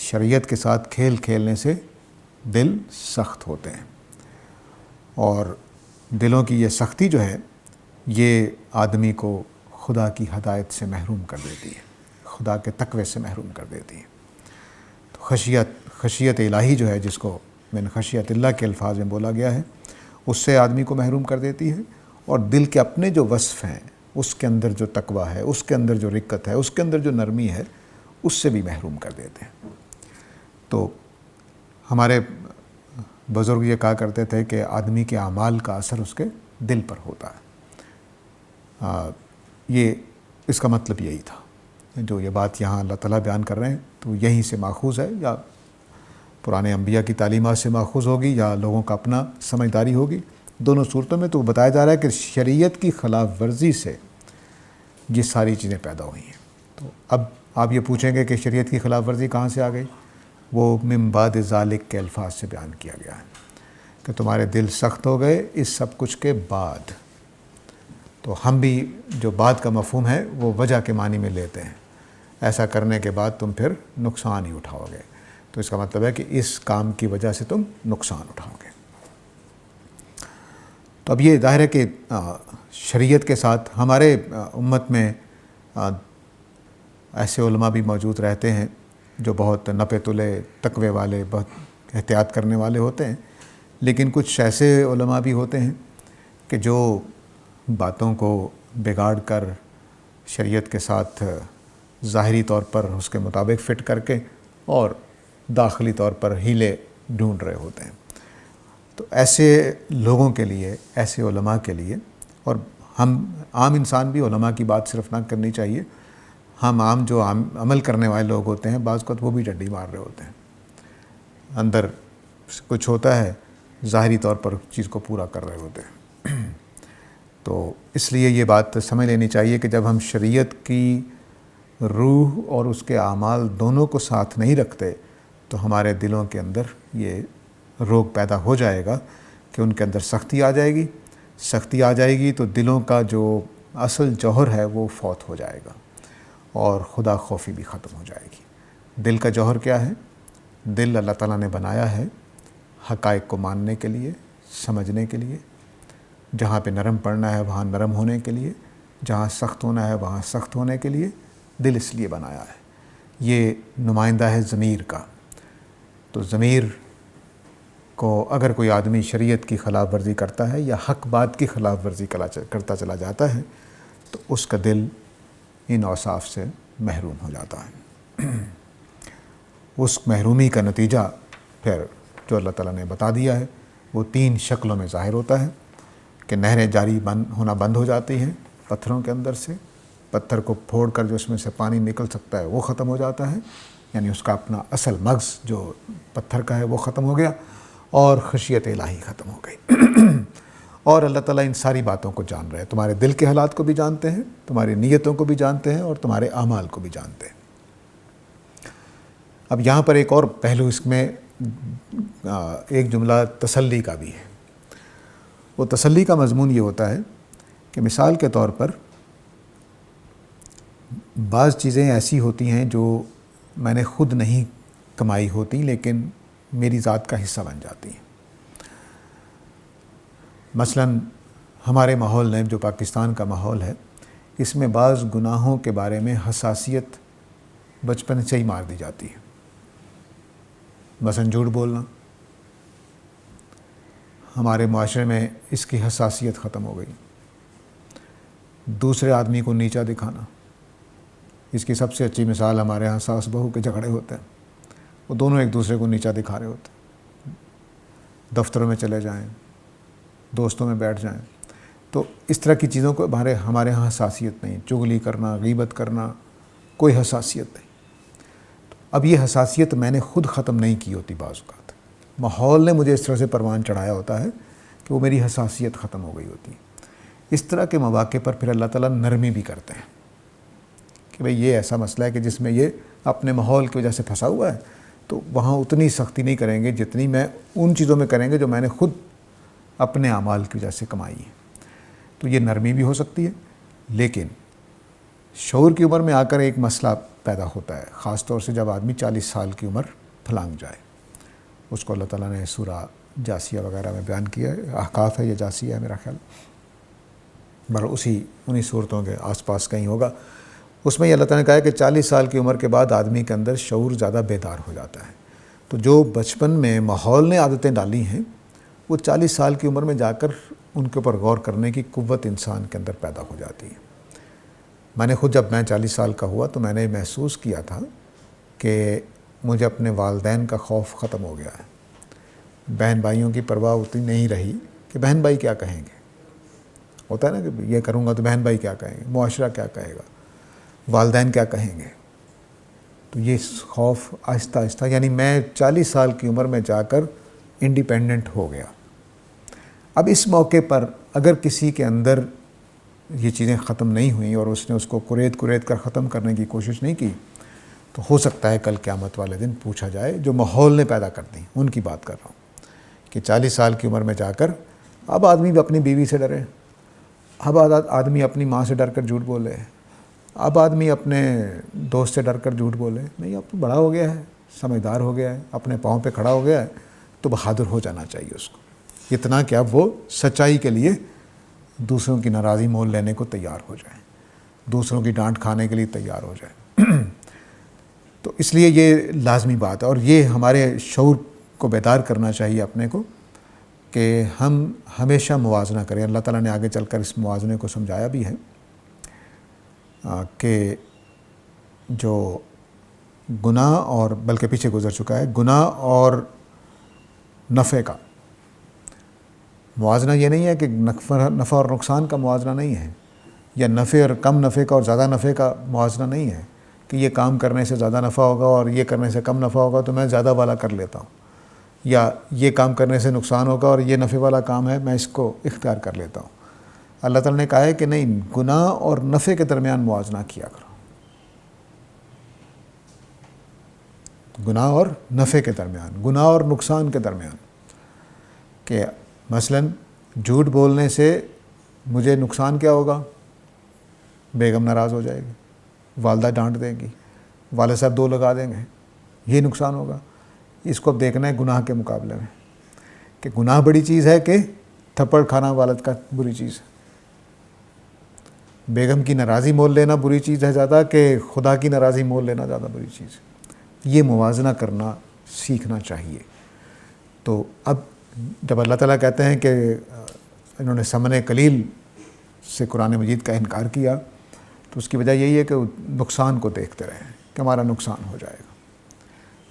شریعت کے ساتھ کھیل کھیلنے سے دل سخت ہوتے ہیں، اور دلوں کی یہ سختی جو ہے یہ آدمی کو خدا کی ہدایت سے محروم کر دیتی ہے، خدا کے تقوی سے محروم کر دیتی ہے۔ تو خشیت الہی جو ہے، جس کو من خشیت اللہ کے الفاظ میں بولا گیا ہے، اس سے آدمی کو محروم کر دیتی ہے، اور دل کے اپنے جو وصف ہیں، اس کے اندر جو تقوی ہے، اس کے اندر جو رقت ہے، اس کے اندر جو نرمی ہے، اس سے بھی محروم کر دیتے ہیں۔ تو ہمارے بزرگ یہ کہا کرتے تھے کہ آدمی کے اعمال کا اثر اس کے دل پر ہوتا ہے۔ یہ اس کا مطلب یہی تھا، جو یہ بات یہاں اللہ تعالیٰ بیان کر رہے ہیں تو یہیں سے ماخوذ ہے، یا پرانے انبیاء کی تعلیمات سے ماخوذ ہوگی یا لوگوں کا اپنا سمجھداری ہوگی۔ دونوں صورتوں میں تو بتایا جا رہا ہے کہ شریعت کی خلاف ورزی سے یہ ساری چیزیں پیدا ہوئی ہیں۔ تو اب آپ یہ پوچھیں گے کہ شریعت کی خلاف ورزی کہاں سے آ گئی؟ وہ من بعد ذالک کے الفاظ سے بیان کیا گیا ہے کہ تمہارے دل سخت ہو گئے اس سب کچھ کے بعد۔ تو ہم بھی جو بعد کا مفہوم ہے وہ وجہ کے معنی میں لیتے ہیں، ایسا کرنے کے بعد تم پھر نقصان ہی اٹھاؤ گے، تو اس کا مطلب ہے کہ اس کام کی وجہ سے تم نقصان اٹھاؤ گے۔ تو اب یہ ظاہر ہے کہ شریعت کے ساتھ ہمارے امت میں ایسے علماء بھی موجود رہتے ہیں جو بہت نپے تلے تقوی والے، بہت احتیاط کرنے والے ہوتے ہیں، لیکن کچھ ایسے علماء بھی ہوتے ہیں کہ جو باتوں کو بگاڑ کر شریعت کے ساتھ ظاہری طور پر اس کے مطابق فٹ کر کے اور داخلی طور پر ہیلے ڈھونڈ رہے ہوتے ہیں۔ تو ایسے لوگوں کے لیے، ایسے علماء کے لیے، اور ہم عام انسان بھی علماء کی بات صرف نہ کرنی چاہیے، ہم عام جو عمل کرنے والے لوگ ہوتے ہیں بعض وقت وہ بھی ڈنڈی مار رہے ہوتے ہیں، اندر کچھ ہوتا ہے، ظاہری طور پر چیز کو پورا کر رہے ہوتے ہیں۔ تو اس لیے یہ بات سمجھ لینی چاہیے کہ جب ہم شریعت کی روح اور اس کے اعمال دونوں کو ساتھ نہیں رکھتے تو ہمارے دلوں کے اندر یہ روگ پیدا ہو جائے گا کہ ان کے اندر سختی آ جائے گی، سختی آ جائے گی تو دلوں کا جو اصل جوہر ہے وہ فوت ہو جائے گا، اور خدا خوفی بھی ختم ہو جائے گی۔ دل کا جوہر کیا ہے؟ دل اللہ تعالیٰ نے بنایا ہے حقائق کو ماننے کے لیے، سمجھنے کے لیے، جہاں پہ نرم پڑنا ہے وہاں نرم ہونے کے لیے، جہاں سخت ہونا ہے وہاں سخت ہونے کے لیے دل اس لیے بنایا ہے۔ یہ نمائندہ ہے ضمیر کا، تو ضمیر کو اگر کوئی آدمی شریعت کی خلاف ورزی کرتا ہے یا حق بات کی خلاف ورزی کرتا چلا جاتا ہے تو اس کا دل ان اوصاف سے محروم ہو جاتا ہے۔ اس محرومی کا نتیجہ پھر جو اللہ تعالیٰ نے بتا دیا ہے وہ 3 شکلوں میں ظاہر ہوتا ہے کہ نہریں جاری ہونا بند ہو جاتی ہیں پتھروں کے اندر سے، پتھر کو پھوڑ کر جو اس میں سے پانی نکل سکتا ہے وہ ختم ہو جاتا ہے، یعنی اس کا اپنا اصل مغز جو پتھر کا ہے وہ ختم ہو گیا، اور خشیت الہی ختم ہو گئی۔ اور اللہ تعالیٰ ان ساری باتوں کو جان رہے ہیں، تمہارے دل کے حالات کو بھی جانتے ہیں، تمہاری نیتوں کو بھی جانتے ہیں، اور تمہارے اعمال کو بھی جانتے ہیں۔ اب یہاں پر ایک اور پہلو اس میں ایک جملہ تسلی کا بھی ہے۔ وہ تسلی کا مضمون یہ ہوتا ہے کہ مثال کے طور پر بعض چیزیں ایسی ہوتی ہیں جو میں نے خود نہیں کمائی ہوتی لیکن میری ذات کا حصہ بن جاتی ہیں۔ مثلاً ہمارے ماحول میں جو پاکستان کا ماحول ہے، اس میں بعض گناہوں کے بارے میں حساسیت بچپن سے ہی مار دی جاتی ہے۔ مثلاً جھوٹ بولنا، ہمارے معاشرے میں اس کی حساسیت ختم ہو گئی۔ دوسرے آدمی کو نیچا دکھانا، اس کی سب سے اچھی مثال ہمارے ہاں ساس بہو کے جھگڑے ہوتے ہیں، وہ دونوں ایک دوسرے کو نیچا دکھا رہے ہوتے ہیں۔ دفتروں میں چلے جائیں، دوستوں میں بیٹھ جائیں، تو اس طرح کی چیزوں کو ہمارے ہاں حساسیت نہیں۔ چغلی کرنا، غیبت کرنا، کوئی حساسیت نہیں۔ اب یہ حساسیت میں نے خود ختم نہیں کی ہوتی، بعض اوقات ماحول نے مجھے اس طرح سے پروان چڑھایا ہوتا ہے کہ وہ میری حساسیت ختم ہو گئی ہوتی ہے۔ اس طرح کے مواقع پر پھر اللہ تعالیٰ نرمی بھی کرتے ہیں کہ بھئی یہ ایسا مسئلہ ہے کہ جس میں یہ اپنے ماحول کی وجہ سے پھنسا ہوا ہے، تو وہاں اتنی سختی نہیں کریں گے جتنی میں ان چیزوں میں کریں گے جو میں نے خود اپنے اعمال کی وجہ سے کمائی ہے۔ تو یہ نرمی بھی ہو سکتی ہے، لیکن شعور کی عمر میں آ کر ایک مسئلہ پیدا ہوتا ہے، خاص طور سے جب آدمی 40 سال کی عمر پھلانگ جائے۔ اس کو اللہ تعالیٰ نے سورہ جاسیہ وغیرہ میں بیان کیا ہے، احقاف ہے یا جاسیہ ہے میرا خیال، بر انہی صورتوں کے آس پاس کہیں ہوگا۔ اس میں یہ اللہ تعالیٰ نے کہا ہے کہ 40 سال کی عمر کے بعد آدمی کے اندر شعور زیادہ بیدار ہو جاتا ہے۔ تو جو بچپن میں ماحول نے عادتیں ڈالی ہیں، وہ 40 سال کی عمر میں جا کر ان کے اوپر غور کرنے کی قوت انسان کے اندر پیدا ہو جاتی ہے۔ میں نے خود جب میں 40 سال کا ہوا تو میں نے محسوس کیا تھا کہ مجھے اپنے والدین کا خوف ختم ہو گیا ہے۔ بہن بھائیوں کی پرواہ اتنی نہیں رہی کہ بہن بھائی کیا کہیں گے، ہوتا ہے نا کہ یہ کروں گا تو بہن بھائی کیا کہیں گے، معاشرہ کیا کہے گا، والدین کیا کہیں گے۔ تو یہ خوف آہستہ آہستہ، یعنی میں 40 سال کی عمر میں جا کر انڈیپینڈنٹ ہو گیا۔ اب اس موقع پر اگر کسی کے اندر یہ چیزیں ختم نہیں ہوئیں اور اس نے اس کو کریت کر ختم کرنے کی کوشش نہیں کی، تو ہو سکتا ہے کل قیامت والے دن پوچھا جائے، جو ماحول نے پیدا کر دی ان کی بات کر رہا ہوں، کہ 40 سال کی عمر میں جا کر اب آدمی بھی اپنی بیوی سے ڈرے، اب آدمی اپنی ماں سے ڈر کر جھوٹ بولے، اب آدمی اپنے دوست سے ڈر کر جھوٹ بولے۔ نہیں، اب تو بڑا ہو گیا ہے، سمجھدار ہو گیا ہے، اپنے پاؤں پہ کھڑا ہو گیا ہے، تو بہادر ہو جانا چاہیے اس کو، اتنا کہ اب وہ سچائی کے لیے دوسروں کی ناراضی مول لینے کو تیار ہو جائیں، دوسروں کی ڈانٹ کھانے کے لیے تیار ہو جائیں۔ تو اس لیے یہ لازمی بات ہے، اور یہ ہمارے شعور کو بیدار کرنا چاہیے اپنے کو، کہ ہم ہمیشہ موازنہ کریں۔ اللہ تعالیٰ نے آگے چل کر اس موازنے کو سمجھایا بھی ہے کہ جو گناہ، اور بلکہ پیچھے گزر چکا ہے، گناہ اور نفع کا موازنہ یہ نہیں ہے کہ نفع اور نقصان کا موازنہ نہیں ہے، یا نفع اور کم نفع کا اور زیادہ نفع کا موازنہ نہیں ہے کہ یہ کام کرنے سے زیادہ نفع ہوگا اور یہ کرنے سے کم نفع ہوگا تو میں زیادہ والا کر لیتا ہوں، یا یہ کام کرنے سے نقصان ہوگا اور یہ نفع والا کام ہے میں اس کو اختیار کر لیتا ہوں۔ اللہ تعالیٰ نے کہا ہے کہ نہیں، گناہ اور نفع کے درمیان موازنہ کیا کرو، گناہ اور نفع کے درمیان، گناہ اور نقصان کے درمیان، کہ مثلاً جھوٹ بولنے سے مجھے نقصان کیا ہوگا؟ بیگم ناراض ہو جائے گی، والدہ ڈانٹ دیں گی، والد صاحب 2 لگا دیں گے، یہ نقصان ہوگا۔ اس کو اب دیکھنا ہے گناہ کے مقابلے میں، کہ گناہ بڑی چیز ہے کہ تھپڑ کھانا والد کا بری چیز ہے، بیگم کی ناراضی مول لینا بری چیز ہے زیادہ کہ خدا کی ناراضی مول لینا زیادہ بری چیز ہے۔ یہ موازنہ کرنا سیکھنا چاہیے، تو اب جب اللہ تعالیٰ کہتے ہیں کہ انہوں نے ثمن قلیل سے قرآن مجید کا انکار کیا، تو اس کی وجہ یہی ہے کہ نقصان کو دیکھتے رہیں کہ ہمارا نقصان ہو جائے گا،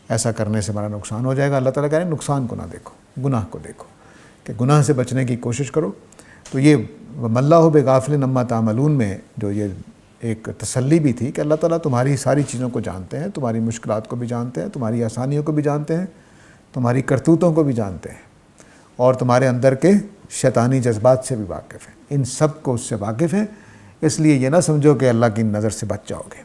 ایسا کرنے سے ہمارا نقصان ہو جائے گا۔ اللہ تعالیٰ کہہ رہے ہیں نقصان کو نہ دیکھو، گناہ کو دیکھو، کہ گناہ سے بچنے کی کوشش کرو۔ تو یہ وَمَا اللَّهُ بِغَافِلٍ عَمَّا تَعْمَلُونَ میں جو یہ ایک تسلی بھی تھی کہ اللہ تعالیٰ تمہاری ساری چیزوں کو جانتے ہیں، تمہاری مشکلات کو بھی جانتے ہیں، تمہاری آسانیوں کو بھی جانتے ہیں، تمہاری کرتوتوں کو بھی جانتے ہیں، اور تمہارے اندر کے شیطانی جذبات سے بھی واقف ہیں، ان سب کو اس سے واقف ہیں۔ اس لیے یہ نہ سمجھو کہ اللہ کی نظر سے بچ جاؤ گے۔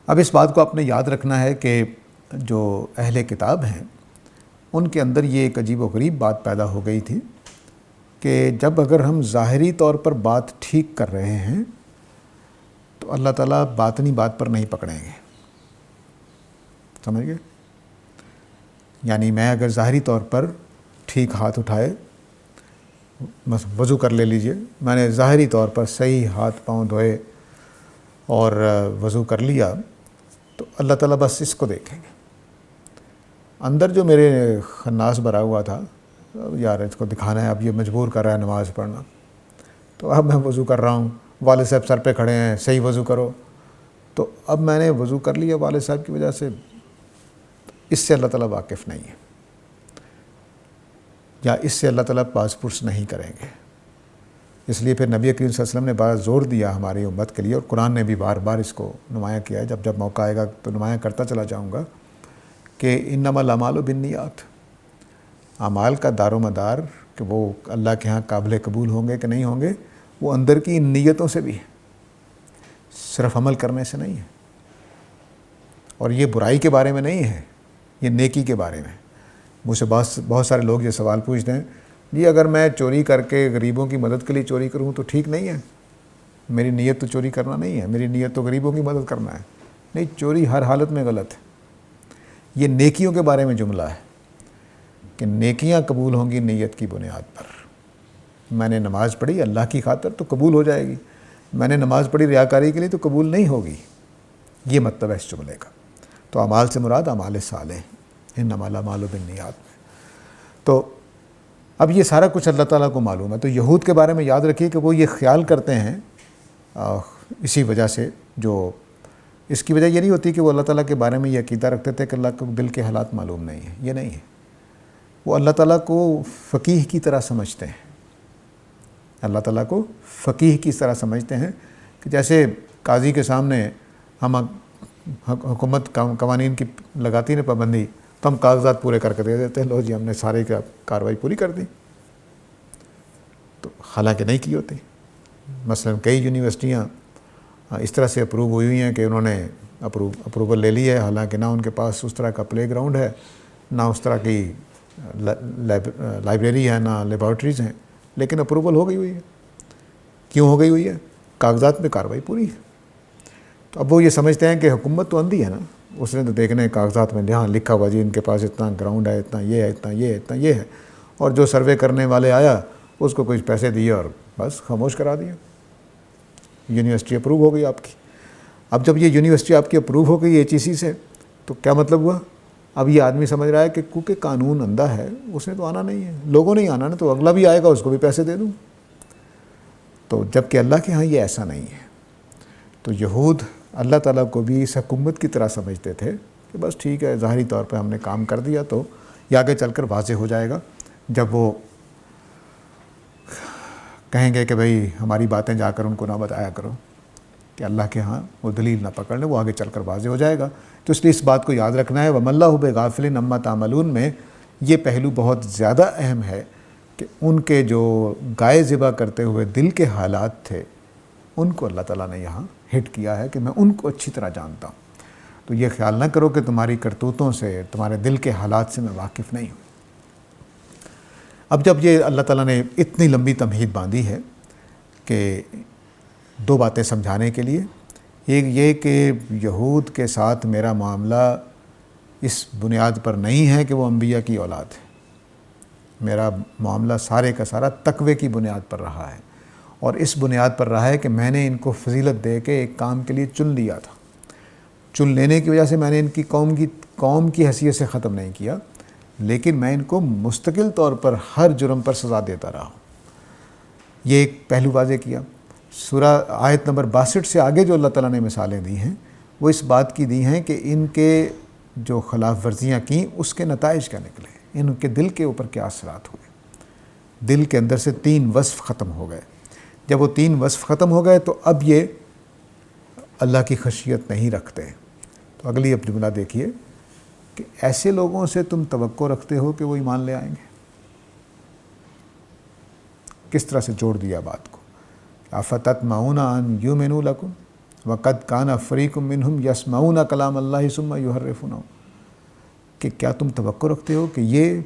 اب اس بات کو آپ نے یاد رکھنا ہے کہ جو اہل کتاب ہیں ان کے اندر یہ ایک عجیب و غریب بات پیدا ہو گئی تھی کہ جب اگر ہم ظاہری طور پر بات ٹھیک کر رہے ہیں تو اللہ تعالیٰ باطنی بات پر نہیں پکڑیں گے، سمجھ گئے؟ یعنی میں اگر ظاہری طور پر ٹھیک ہاتھ اٹھائے، وضو کر لے لیجئے، میں نے ظاہری طور پر صحیح ہاتھ پاؤں دھوئے اور وضو کر لیا، تو اللہ تعالیٰ بس اس کو دیکھیں گے۔ اندر جو میرے خناس بھرا ہوا تھا، یار اس کو دکھانا ہے، اب یہ مجبور کر رہا ہے نماز پڑھنا، تو اب میں وضو کر رہا ہوں، والد صاحب سر پہ کھڑے ہیں، صحیح وضو کرو، تو اب میں نے وضو کر لیا والد صاحب کی وجہ سے، اس سے اللہ تعالیٰ واقف نہیں ہے، یا اس سے اللہ تعالیٰ پاس پرس نہیں کریں گے۔ اس لیے پھر نبی کریم صلی اللہ علیہ وسلم نے بڑا زور دیا ہماری امت کے لیے، اور قرآن نے بھی بار بار اس کو نمایاں کیا ہے، جب جب موقع آئے گا تو نمایاں کرتا چلا جاؤں گا، کہ انما الاعمال بالنیات، اعمال کا دار و مدار کہ وہ اللہ کے ہاں قابل قبول ہوں گے کہ نہیں ہوں گے، وہ اندر کی ان نیتوں سے بھی ہے، صرف عمل کرنے سے نہیں ہے۔ اور یہ برائی کے بارے میں نہیں ہے، یہ نیکی کے بارے میں۔ مجھ سے بہت سارے لوگ یہ سوال پوچھتے ہیں، جی اگر میں چوری کر کے غریبوں کی مدد کے لیے چوری کروں تو ٹھیک نہیں ہے؟ میری نیت تو چوری کرنا نہیں ہے، میری نیت تو غریبوں کی مدد کرنا ہے۔ نہیں، چوری ہر حالت میں غلط ہے۔ یہ نیکیوں کے بارے میں جملہ ہے کہ نیکیاں قبول ہوں گی نیت کی بنیاد پر۔ میں نے نماز پڑھی اللہ کی خاطر تو قبول ہو جائے گی، میں نے نماز پڑھی ریاکاری کے لیے تو قبول نہیں ہوگی، یہ مطلب ہے اس جملے کا۔ تو اعمال سے مراد اعمال صالح، انما الاعمال بالنیات میں۔ تو اب یہ سارا کچھ اللہ تعالیٰ کو معلوم ہے۔ تو یہود کے بارے میں یاد رکھیے کہ وہ یہ خیال کرتے ہیں اسی وجہ سے، جو اس کی وجہ یہ نہیں ہوتی کہ وہ اللہ تعالیٰ کے بارے میں یہ عقیدہ رکھتے تھے کہ اللہ کو دل کے حالات معلوم نہیں ہیں، یہ نہیں ہے۔ وہ اللہ تعالیٰ کو فقیہ کی طرح سمجھتے ہیں، اللہ تعالیٰ کو فقیہ کی طرح سمجھتے ہیں کہ جیسے قاضی کے سامنے ہم حکومت قوانین کی لگاتی نا پابندی، تو ہم کاغذات پورے کر کے دے دیتے ہیں، لو جی ہم نے سارے کارروائی پوری کر دی، تو حالانکہ نہیں کی ہوتی۔ مثلا کئی یونیورسٹیاں اس طرح سے اپروو ہوئی ہیں کہ انہوں نے اپروول لے لی ہے، حالانکہ نہ ان کے پاس اس طرح کا پلے گراؤنڈ ہے، نہ اس طرح کی لائبریری ہے، نہ لیبارٹریز ہیں، لیکن اپروول ہو گئی ہوئی ہے۔ کیوں ہو گئی ہوئی ہے؟ کاغذات میں کارروائی پوری ہے۔ تو اب وہ یہ سمجھتے ہیں کہ حکومت تو اندھی ہے نا، اس نے تو دیکھنا ہے کاغذات میں جہاں لکھا ہوا جی ان کے پاس اتنا گراؤنڈ ہے، اتنا یہ ہے، اتنا یہ ہے، اتنا یہ ہے، اور جو سروے کرنے والے آیا اس کو کچھ پیسے دیے اور بس خاموش کرا دیا، یونیورسٹی اپروو ہو گئی آپ کی۔ اب جب یہ یونیورسٹی آپ کی اپروو ہو گئی HEC سے، تو کیا مطلب ہوا؟ اب یہ آدمی سمجھ رہا ہے کہ کیونکہ قانون اندھا ہے، اس نے تو آنا نہیں ہے، لوگوں نے آنا نا، تو اگلا بھی آئے گا اس کو بھی پیسے دے دوں۔ تو جب کہ اللہ کے ہاں یہ ایسا نہیں ہے۔ تو یہود اللہ تعالیٰ کو بھی اس حکومت کی طرح سمجھتے تھے کہ بس ٹھیک ہے، ظاہری طور پہ ہم نے کام کر دیا تو یہ آگے چل کر واضح ہو جائے گا، جب وہ کہیں گے کہ بھئی ہماری باتیں جا کر ان کو نہ بتایا کرو کہ اللہ کے ہاں وہ دلیل نہ پکڑ لیں، وہ آگے چل کر واضح ہو جائے گا۔ تو اس لیے اس بات کو یاد رکھنا ہے، وَمَا اللَّهُ بِغَافِلٍ عَمَّا تَعْمَلُونَ میں یہ پہلو بہت زیادہ اہم ہے کہ ان کے جو گائے ذبح کرتے ہوئے دل کے حالات تھے ان کو اللہ تعالیٰ نے یہاں ہٹ کیا ہے کہ میں ان کو اچھی طرح جانتا ہوں۔ تو یہ خیال نہ کرو کہ تمہاری کرتوتوں سے، تمہارے دل کے حالات سے میں واقف نہیں ہوں۔ اب جب یہ اللہ تعالیٰ نے اتنی لمبی تمہید باندھی ہے کہ دو باتیں سمجھانے کے لیے، ایک یہ کہ یہود کے ساتھ میرا معاملہ اس بنیاد پر نہیں ہے کہ وہ انبیاء کی اولاد ہے، میرا معاملہ سارے کا سارا تقوی کی بنیاد پر رہا ہے، اور اس بنیاد پر رہا ہے کہ میں نے ان کو فضیلت دے کے ایک کام کے لیے چن لیا تھا۔ چن لینے کی وجہ سے میں نے ان کی قوم کی حیثیت سے ختم نہیں کیا، لیکن میں ان کو مستقل طور پر ہر جرم پر سزا دیتا رہا ہوں۔ یہ ایک پہلو واضح کیا۔ سورہ آیت نمبر 62 سے آگے جو اللہ تعالیٰ نے مثالیں دی ہیں وہ اس بات کی دی ہیں کہ ان کے جو خلاف ورزیاں کیں اس کے نتائج کیا نکلے، ان کے دل کے اوپر کیا اثرات ہوئے۔ دل کے اندر سے 3 وصف ختم ہو گئے۔ جب وہ 3 وصف ختم ہو گئے تو اب یہ اللہ کی خشیت نہیں رکھتے۔ تو اگلی اب جملہ دیکھیے کہ ایسے لوگوں سے تم توقع رکھتے ہو کہ وہ ایمان لے آئیں گے۔ کس طرح سے جوڑ دیا بات کو، افتطمعون ان یؤمنوا لکم وقد کان فریق منہم یسمعون کلام اللہ ثم یحرفونہ، کہ کیا تم توقع رکھتے ہو کہ یہ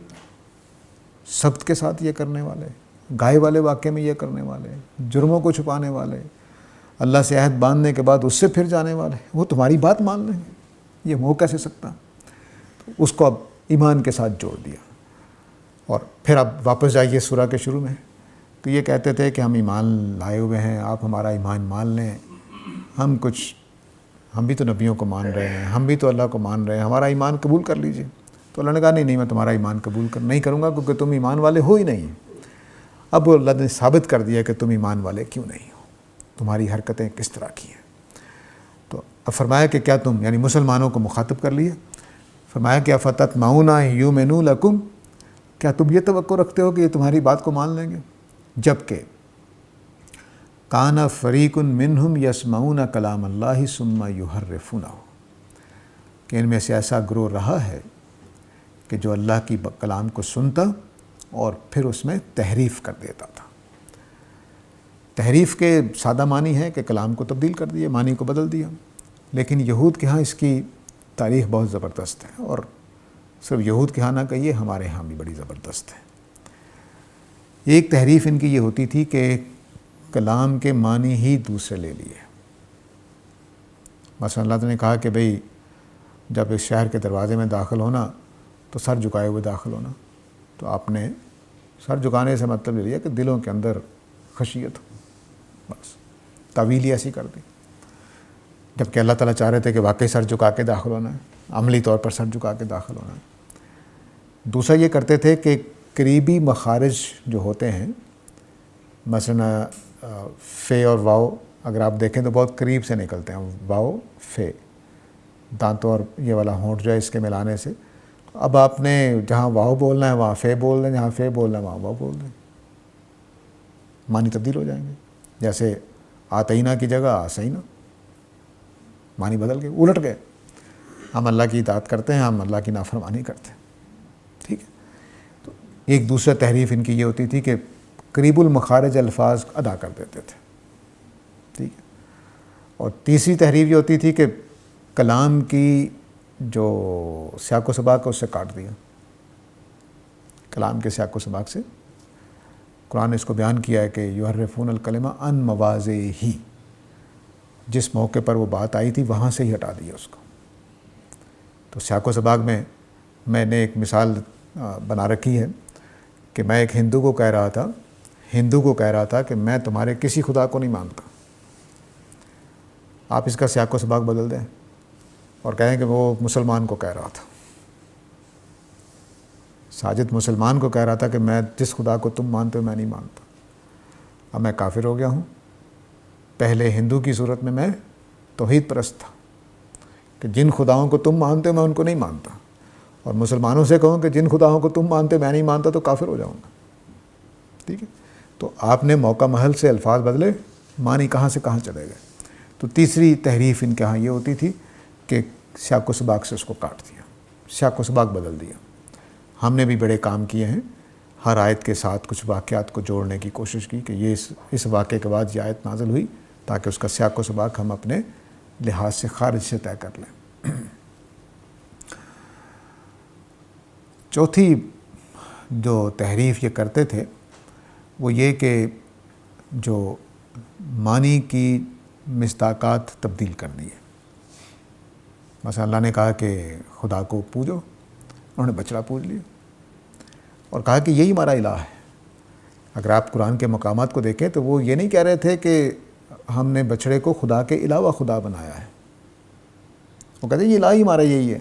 سبت کے ساتھ یہ کرنے والے، گائے والے واقعے میں یہ کرنے والے، جرموں کو چھپانے والے، اللہ سے عہد باندھنے کے بعد اس سے پھر جانے والے، وہ تمہاری بات مان لیں گے؟ یہ ہو کیسے سکتا؟ تو اس کو اب ایمان کے ساتھ جوڑ دیا۔ اور پھر اب واپس جائیے سورہ کے شروع میں، تو یہ کہتے تھے کہ ہم ایمان لائے ہوئے ہیں، آپ ہمارا ایمان مان لیں، ہم بھی تو نبیوں کو مان رہے ہیں، ہم بھی تو اللہ کو مان رہے ہیں، ہمارا ایمان قبول کر لیجئے۔ تو اللہ نے کہا نہیں میں تمہارا ایمان قبول نہیں کروں گا، کیونکہ تم ایمان والے ہو ہی نہیں۔ اب اللہ نے ثابت کر دیا کہ تم ایمان والے کیوں نہیں ہو، تمہاری حرکتیں کس طرح کی ہیں۔ تو اب فرمایا کہ کیا تم، یعنی مسلمانوں کو مخاطب کر لیے، فرمایا کہ افتطمعون ان یؤمنوا لکم، کیا تم یہ توقع رکھتے ہو کہ یہ تمہاری بات کو مان لیں گے؟ جبکہ کان فریق منہم یسمعون کلام اللہ ثم یحرفونہ، کہ ان میں سے ایسا گروہ رہا ہے کہ جو اللہ کی کلام کو سنتا اور پھر اس میں تحریف کر دیتا تھا۔ تحریف کے سادہ معنی ہے کہ کلام کو تبدیل کر دیا، معنی کو بدل دیا، لیکن یہود کے ہاں اس کی تاریخ بہت زبردست ہے، اور صرف یہود کے ہاں نہ کہیے، ہمارے ہاں بھی بڑی زبردست ہے۔ ایک تحریف ان کی یہ ہوتی تھی کہ کلام کے معنی ہی دوسرے لے لیے۔ مثلا اللہ نے کہا کہ بھئی جب اس شہر کے دروازے میں داخل ہونا تو سر جھکائے ہوئے داخل ہونا، تو آپ نے سر جھکانے سے مطلب یہ لیا کہ دلوں کے اندر خشیت ہو، بس تعویل ایسی کر دی، جبکہ اللہ تعالیٰ چاہ رہے تھے کہ واقعی سر جھکا کے داخل ہونا ہے، عملی طور پر سر جھکا کے داخل ہونا ہے۔ دوسرا یہ کرتے تھے کہ قریبی مخارج جو ہوتے ہیں، مثلا فے اور واؤ اگر آپ دیکھیں تو بہت قریب سے نکلتے ہیں، واؤ فے، دانتوں اور یہ والا ہونٹ جو ہے اس کے ملانے سے، اب آپ نے جہاں واؤ بولنا ہے وہاں فے بول دیں، جہاں فے بولنا ہے وہاں واؤ بول دیں، معنی تبدیل ہو جائیں گے۔ جیسے آتئینہ کی جگہ آسینہ، معنی بدل گئے، الٹ گئے۔ ہم اللہ کی اطاعت کرتے ہیں، ہم اللہ کی نافرمانی کرتے ہیں، ٹھیک ہے۔ تو ایک دوسرا تحریف ان کی یہ ہوتی تھی کہ قریب المخارج الفاظ ادا کر دیتے تھے، ٹھیک ہے۔ اور تیسری تحریف یہ ہوتی تھی کہ کلام کی جو سیاق و سباق ہے اس سے کاٹ دیا، کلام کے سیاق و سباق سے۔ قرآن نے اس کو بیان کیا ہے کہ یحرفون الکلمہ عن مواضعہ، جس موقع پر وہ بات آئی تھی وہاں سے ہی ہٹا دیا اس کو۔ تو سیاق و سباق میں نے ایک مثال بنا رکھی ہے کہ میں ایک ہندو کو کہہ رہا تھا کہ میں تمہارے کسی خدا کو نہیں مانتا، آپ اس کا سیاق و سباق بدل دیں اور کہیں کہ وہ مسلمان کو کہہ رہا تھا، ساجد مسلمان کو کہہ رہا تھا کہ میں جس خدا کو تم مانتے ہو میں نہیں مانتا، اب میں کافر ہو گیا ہوں۔ پہلے ہندو کی صورت میں توحید پرست تھا کہ جن خداؤں کو تم مانتے ہو میں ان کو نہیں مانتا، اور مسلمانوں سے کہوں کہ جن خداؤں کو تم مانتے میں نہیں مانتا تو کافر ہو جاؤں گا، ٹھیک ہے۔ تو آپ نے موقع محل سے الفاظ بدلے، معنی کہاں سے کہاں چلے گئے۔ تو تیسری تحریف ان کے ہاں یہ ہوتی تھی کہ سیاق و سباق سے اس کو کاٹ دیا، سیاق و سباق بدل دیا۔ ہم نے بھی بڑے کام کیے ہیں، ہر آیت کے ساتھ کچھ واقعات کو جوڑنے کی کوشش کی کہ یہ اس واقعے کے بعد یہ آیت نازل ہوئی تاکہ اس کا سیاق و سباق ہم اپنے لحاظ سے خارج سے طے کر لیں۔ چوتھی جو تحریف یہ کرتے تھے وہ یہ کہ جو معنی کی مصداقات تبدیل کر دیے۔ مثلا اللہ نے کہا کہ خدا کو پوجو، انہوں نے بچڑا پوج لیا اور کہا کہ یہی ہمارا الہ ہے۔ اگر آپ قرآن کے مقامات کو دیکھیں تو وہ یہ نہیں کہہ رہے تھے کہ ہم نے بچڑے کو خدا کے علاوہ خدا بنایا ہے، وہ کہتے ہیں یہ الہ ہمارا یہی ہے.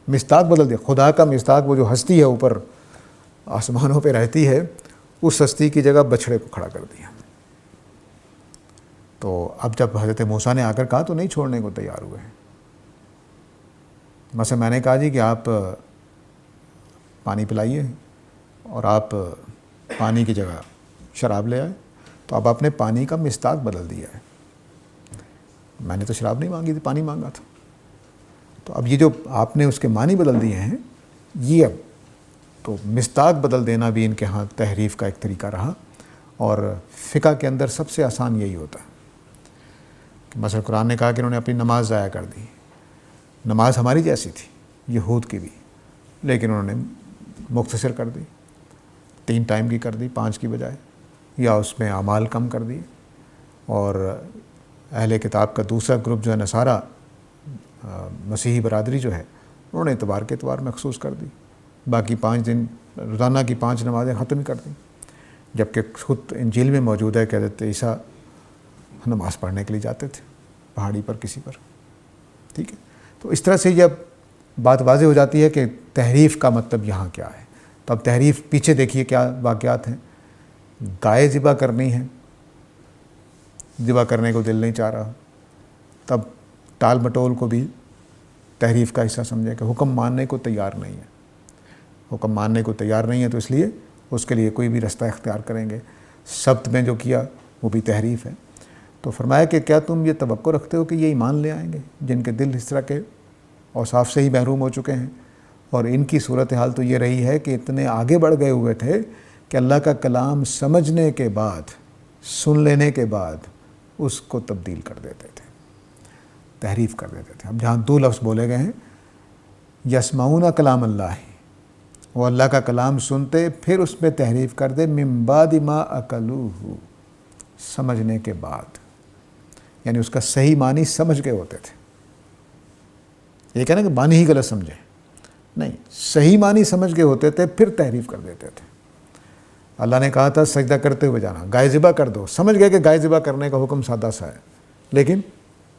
مصداق بدل دیا. خدا کا مصداق وہ جو ہستی ہے اوپر آسمانوں پہ رہتی ہے, اس ہستی کی جگہ بچھڑے کو کھڑا کر دیا. تو اب جب حضرت موسیٰ نے آ کر کہا تو نہیں چھوڑنے کو تیار ہوئے ہیں. مثلا میں نے کہا جی کہ آپ پانی پلائیے اور آپ پانی کی جگہ شراب لے آئے, تو اب آپ نے پانی کا مصداق بدل دیا ہے. میں نے تو شراب نہیں مانگی تھی, پانی مانگا تھا. تو اب یہ جو آپ نے اس کے معنی بدل دیے ہیں, یہ اب تو مصداق بدل دینا بھی ان کے ہاں تحریف کا ایک طریقہ رہا. اور فقہ کے اندر سب سے آسان یہی ہوتا ہے کہ مثلا قرآن نے کہا کہ انہوں نے اپنی نماز ضائع کر دی. نماز ہماری جیسی تھی, یہود کی بھی, لیکن انہوں نے مختصر کر دی, 3 ٹائم کی کر دی 5 کی بجائے, یا اس میں اعمال کم کر دی. اور اہل کتاب کا دوسرا گروپ جو ہے نصارہ, مسیحی برادری جو ہے, انہوں نے اتوار کے اتوار مخصوص کر دی, باقی 5 دن روزانہ کی 5 نمازیں ختم کر دیں. جبکہ خود انجیل میں موجود ہے کہ حضرت عیسیٰ نماز پڑھنے کے لیے جاتے تھے پہاڑی پر کسی پر. ٹھیک ہے, تو اس طرح سے جب بات واضح ہو جاتی ہے کہ تحریف کا مطلب یہاں کیا ہے. تو اب تحریف پیچھے دیکھیے کیا واقعات ہیں. گائے ذبح کرنی ہے, ذبح کرنے کو دل نہیں چاہ رہا, تب ٹال مٹول کو بھی تحریف کا حصہ سمجھے کہ حکم ماننے کو تیار نہیں ہے. حکم ماننے کو تیار نہیں ہے تو اس لیے اس کے لیے کوئی بھی رستہ اختیار کریں گے. سبت میں جو کیا وہ بھی تحریف ہے. تو فرمایا کہ کیا تم یہ توقع رکھتے ہو کہ یہ ایمان لے آئیں گے جن کے دل اس طرح کے اوصاف سے ہی محروم ہو چکے ہیں. اور ان کی صورتحال تو یہ رہی ہے کہ اتنے آگے بڑھ گئے ہوئے تھے کہ اللہ کا کلام سمجھنے کے بعد, سن لینے کے بعد اس کو تبدیل کر دیتے تھے, تحریف کر دیتے تھے. اب جہاں 2 لفظ بولے گئے ہیں, یسمعون کلام اللہ, وہ اللہ کا کلام سنتے پھر اس میں تحریف کر دے, من بعد ما عقلوہ, سمجھنے کے بعد, یعنی اس کا صحیح معنی سمجھ کے ہوتے تھے. یہ کہنا کہ معنی ہی غلط سمجھے, نہیں, صحیح معنی سمجھ کے ہوتے تھے پھر تحریف کر دیتے تھے. اللہ نے کہا تھا سجدہ کرتے ہوئے جانا, گائے ذبح کر دو, سمجھ گئے کہ گائے ذبح کرنے کا حکم سادہ سا ہے, لیکن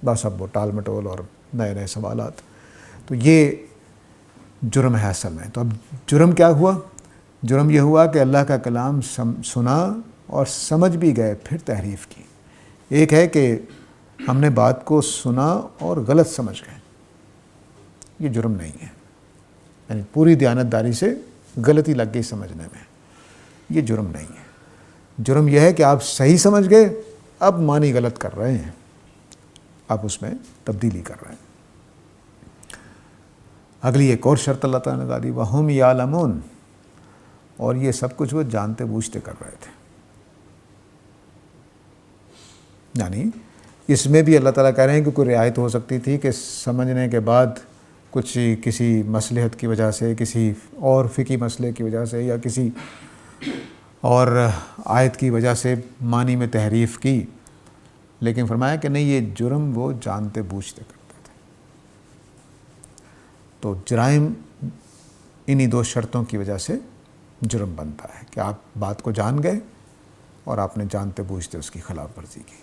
بس اب وہ ٹال مٹول اور نئے نئے سوالات. تو یہ جرم ہے اصل میں. تو اب جرم کیا ہوا؟ جرم یہ ہوا کہ اللہ کا کلام سنا اور سمجھ بھی گئے پھر تحریف کی. ایک ہے کہ ہم نے بات کو سنا اور غلط سمجھ گئے, یہ جرم نہیں ہے. یعنی پوری دیانتداری سے غلطی لگ گئی سمجھنے میں, یہ جرم نہیں ہے. جرم یہ ہے کہ آپ صحیح سمجھ گئے, اب معنی غلط کر رہے ہیں, آپ اس میں تبدیلی کر رہے ہیں. اگلی ایک اور شرط اللہ تعالیٰ نے ڈالی, وَهُمْ يَعْلَمُونَ, اور یہ سب کچھ وہ جانتے بوجھتے کر رہے تھے. یعنی اس میں بھی اللہ تعالیٰ کہہ رہے ہیں کہ کوئی رعایت ہو سکتی تھی کہ سمجھنے کے بعد کچھ کسی مصلحت کی وجہ سے, کسی اور فقہی مسئلے کی وجہ سے, یا کسی اور آیت کی وجہ سے معنی میں تحریف کی, لیکن فرمایا کہ نہیں, یہ جرم وہ جانتے بوجھتے کرتے تھے. تو جرائم انہی 2 شرطوں کی وجہ سے جرم بنتا ہے کہ آپ بات کو جان گئے اور آپ نے جانتے بوجھتے اس کی خلاف ورزی کی.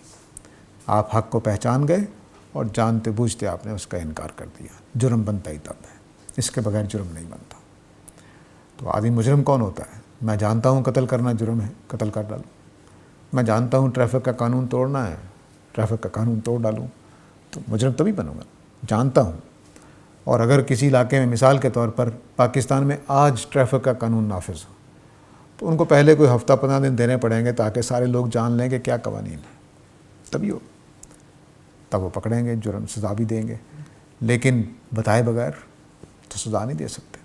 آپ حق کو پہچان گئے اور جانتے بوجھتے آپ نے اس کا انکار کر دیا. جرم بنتا ہی تب ہے, اس کے بغیر جرم نہیں بنتا. تو آدمی مجرم کون ہوتا ہے؟ میں جانتا ہوں قتل کرنا جرم ہے, قتل کر ڈالوں. میں جانتا ہوں ٹریفک کا قانون توڑنا ہے, ٹریفک کا قانون توڑ ڈالوں. تو مجرم تبھی بنوں گا, جانتا ہوں. اور اگر کسی علاقے میں مثال کے طور پر پاکستان میں آج ٹریفک کا قانون نافذ ہو, تو ان کو پہلے کوئی ہفتہ 15 دن دینے پڑیں گے تاکہ سارے لوگ جان لیں کہ کیا قوانین ہیں, تبھی ہو, تب وہ پکڑیں گے, جرم سزا بھی دیں گے. لیکن بتائے بغیر تو سزا نہیں دے سکتے.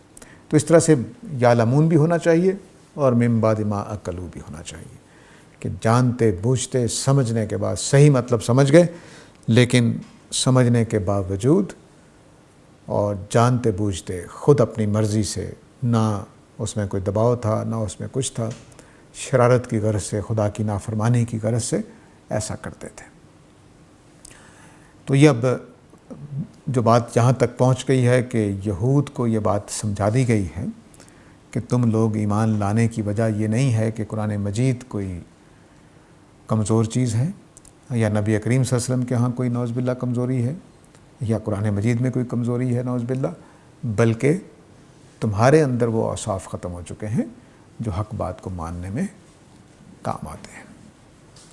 تو اس طرح سے یعلمون بھی ہونا چاہیے اور من بعد ما عقلوا بھی ہونا چاہیے کہ جانتے بوجھتے سمجھنے کے بعد صحیح مطلب سمجھ گئے, لیکن سمجھنے کے باوجود اور جانتے بوجھتے خود اپنی مرضی سے, نہ اس میں کوئی دباؤ تھا نہ اس میں کچھ تھا, شرارت کی غرض سے, خدا کی نافرمانی کی غرض سے ایسا کرتے تھے. تو یہ اب جو بات یہاں تک پہنچ گئی ہے کہ یہود کو یہ بات سمجھا دی گئی ہے کہ تم لوگ ایمان لانے کی وجہ یہ نہیں ہے کہ قرآن مجید کوئی کمزور چیز ہے, یا نبی کریم صلی اللہ علیہ وسلم کے ہاں کوئی نعوذ باللہ کمزوری ہے, یا قرآن مجید میں کوئی کمزوری ہے نعوذ باللہ، بلکہ تمہارے اندر وہ اوصاف ختم ہو چکے ہیں جو حق بات کو ماننے میں کام آتے ہیں۔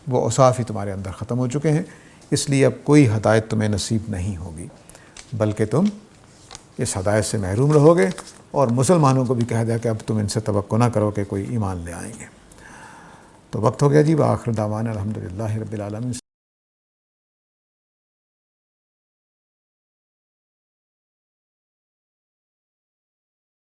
وہ اوصاف ہی تمہارے اندر ختم ہو چکے ہیں، اس لیے اب کوئی ہدایت تمہیں نصیب نہیں ہوگی، بلکہ تم اس ہدایت سے محروم رہو گے، اور مسلمانوں کو بھی کہہ دیا کہ اب تم ان سے توقع نہ کرو کہ کوئی ایمان لے آئیں گے۔ تو وقت ہو گیا جی، وآخر دعوانا الحمدللہ رب العالمین۔